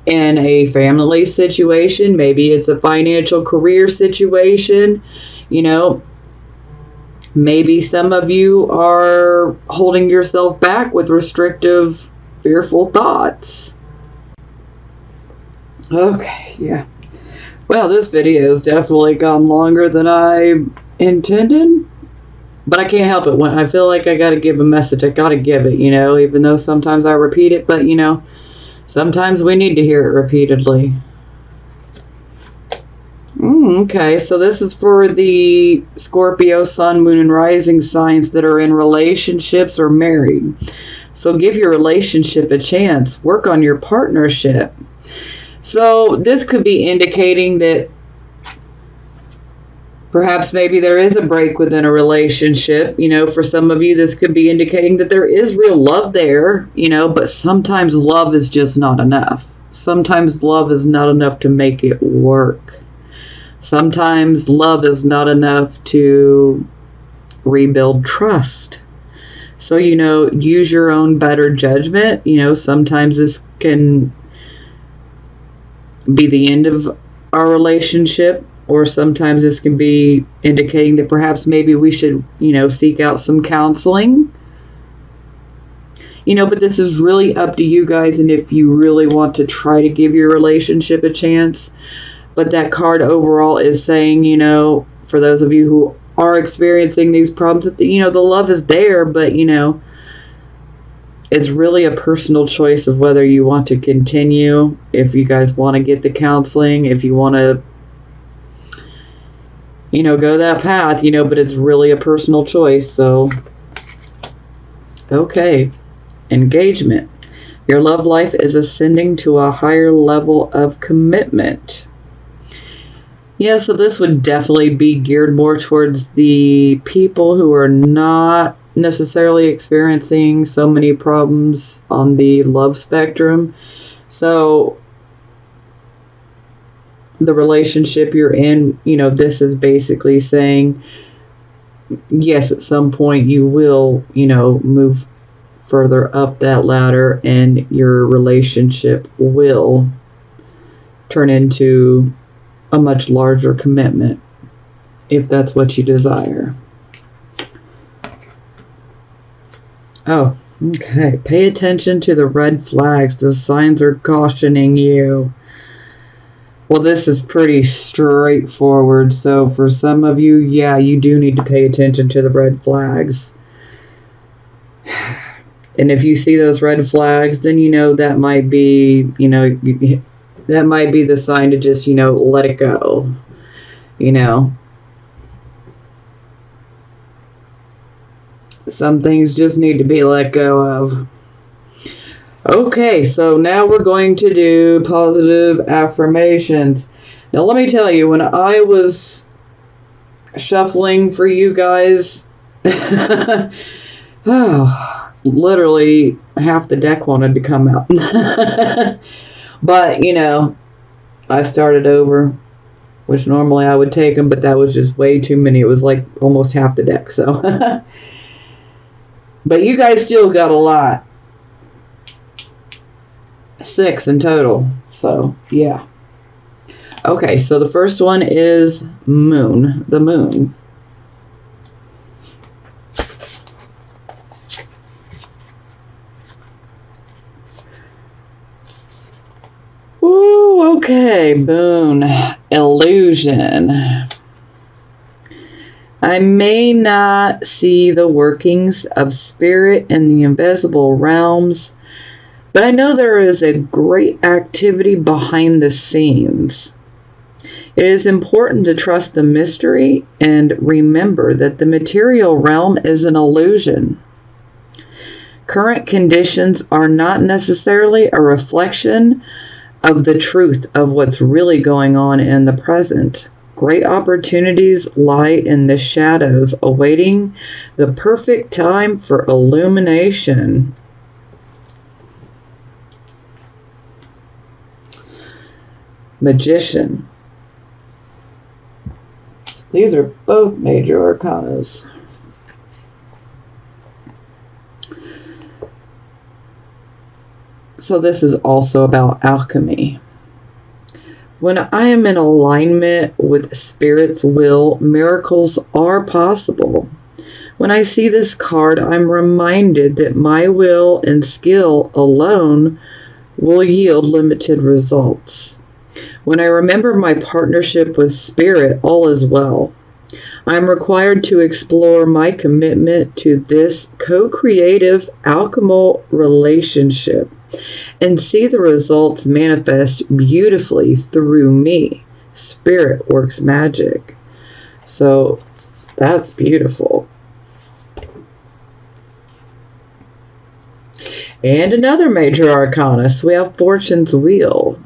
in a family situation. Maybe it's a financial career situation, Maybe some of you are holding yourself back with restrictive, fearful thoughts. Okay, yeah. Well, this video has definitely gone longer than I intended. But I can't help it. When I feel like I got to give a message, I got to give it, even though sometimes I repeat it. But, sometimes we need to hear it repeatedly. Okay, so this is for the Scorpio, Sun, Moon, and Rising signs that are in relationships or married. So give your relationship a chance. Work on your partnership. So this could be indicating that perhaps maybe there is a break within a relationship. For some of you, this could be indicating that there is real love there, but sometimes love is just not enough. Sometimes love is not enough to make it work. Sometimes love is not enough to rebuild trust. So, use your own better judgment. Sometimes this can be the end of our relationship, or sometimes this can be indicating that perhaps maybe we should, seek out some counseling. But this is really up to you guys, and if you really want to try to give your relationship a chance. But that card overall is saying, for those of you who are experiencing these problems, that the love is there, but, it's really a personal choice of whether you want to continue, if you guys want to get the counseling, if you want to, go that path, but it's really a personal choice. So, okay, engagement. Your love life is ascending to a higher level of commitment. Yeah, so this would definitely be geared more towards the people who are not necessarily experiencing so many problems on the love spectrum. So the relationship you're in, this is basically saying, yes, at some point you will, move further up that ladder and your relationship will turn into a much larger commitment, if that's what you desire. Oh, okay. Pay attention to the red flags. The signs are cautioning you. Well, this is pretty straightforward. So for some of you, yeah, you do need to pay attention to the red flags. And if you see those red flags, then that might be, that might be the sign to just, let it go, Some things just need to be let go of. Okay, so now we're going to do positive affirmations. Now, let me tell you, when I was shuffling for you guys, literally half the deck wanted to come out. But, I started over, which normally I would take them, but that was just way too many. It was like almost half the deck, so. But you guys still got a lot. 6 in total. So, yeah. Okay, so the first one is moon. The moon. Ooh, okay, moon. Illusion. I may not see the workings of spirit in the invisible realms, but I know there is a great activity behind the scenes. It is important to trust the mystery and remember that the material realm is an illusion. Current conditions are not necessarily a reflection of the truth of what's really going on in the present. Great opportunities lie in the shadows, awaiting the perfect time for illumination. Magician. These are both major arcanas. So this is also about alchemy. When I am in alignment with Spirit's will, miracles are possible. When I see this card, I'm reminded that my will and skill alone will yield limited results. When I remember my partnership with Spirit, all is well. I'm required to explore my commitment to this co-creative alchemical relationship and see the results manifest beautifully through me. Spirit works magic. So that's beautiful. And another major arcana, so we have Fortune's Wheel.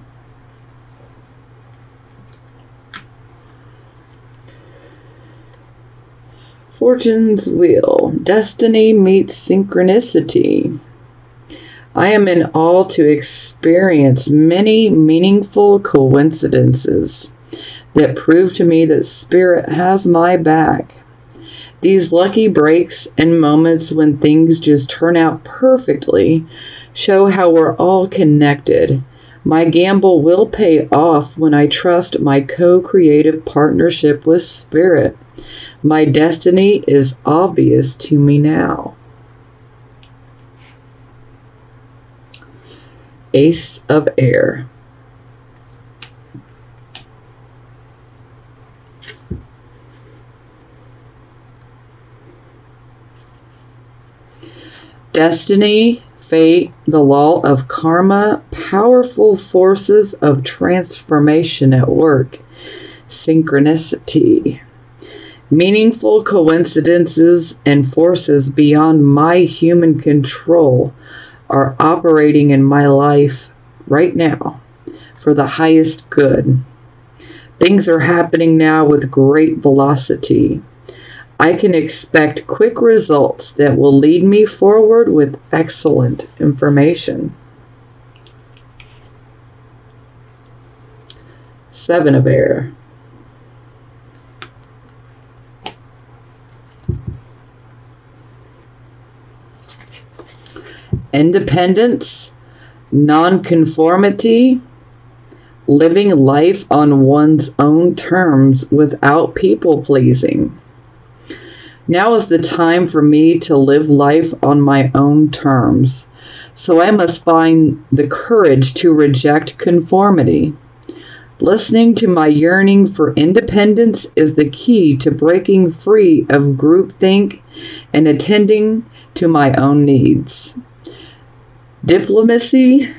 Fortune's Wheel. Destiny meets synchronicity. I am in awe to experience many meaningful coincidences that prove to me that Spirit has my back. These lucky breaks and moments when things just turn out perfectly show how we're all connected. My gamble will pay off when I trust my co-creative partnership with Spirit. My destiny is obvious to me now. Ace of Air. Destiny, fate, the law of karma, powerful forces of transformation at work, synchronicity. Meaningful coincidences and forces beyond my human control are operating in my life right now for the highest good. Things are happening now with great velocity. I can expect quick results that will lead me forward with excellent information. 7 of Air. Independence, nonconformity, living life on one's own terms without people-pleasing. Now is the time for me to live life on my own terms, so I must find the courage to reject conformity. Listening to my yearning for independence is the key to breaking free of groupthink and attending to my own needs. Diplomacy,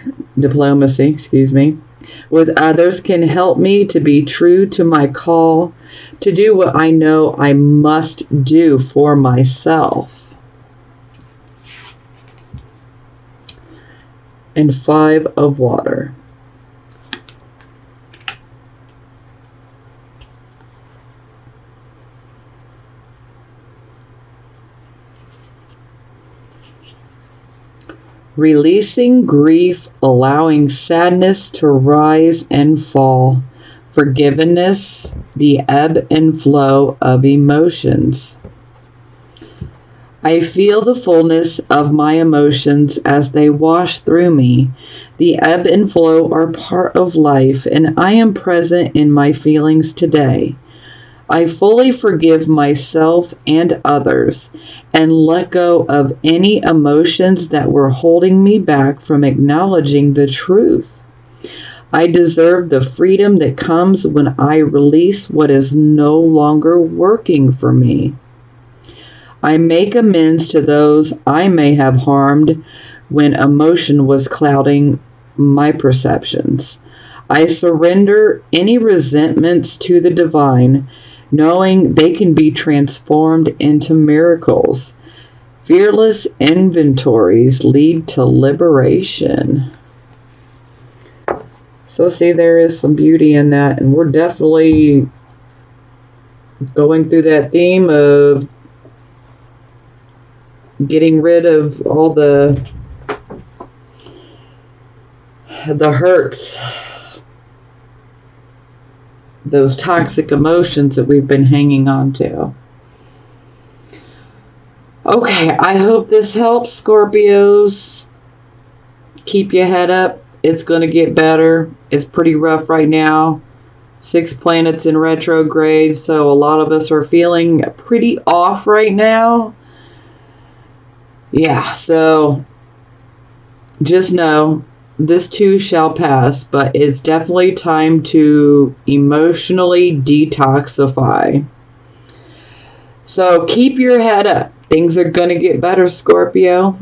with others can help me to be true to my call, to do what I know I must do for myself. And 5 of Water. Releasing grief, allowing sadness to rise and fall. Forgiveness, the ebb and flow of emotions. I feel the fullness of my emotions as they wash through me. The ebb and flow are part of life, and I am present in my feelings today. I fully forgive myself and others and let go of any emotions that were holding me back from acknowledging the truth. I deserve the freedom that comes when I release what is no longer working for me. I make amends to those I may have harmed when emotion was clouding my perceptions. I surrender any resentments to the divine, knowing they can be transformed into miracles. Fearless inventories lead to liberation. So see, there is some beauty in that, and we're definitely going through that theme of getting rid of all the hurts, those toxic emotions that we've been hanging on to. Okay, I hope this helps, Scorpios. Keep your head up. It's going to get better. It's pretty rough right now. 6 planets in retrograde, so a lot of us are feeling pretty off right now. Yeah, so just know this too shall pass, but it's definitely time to emotionally detoxify. So keep your head up. Things are going to get better, Scorpio.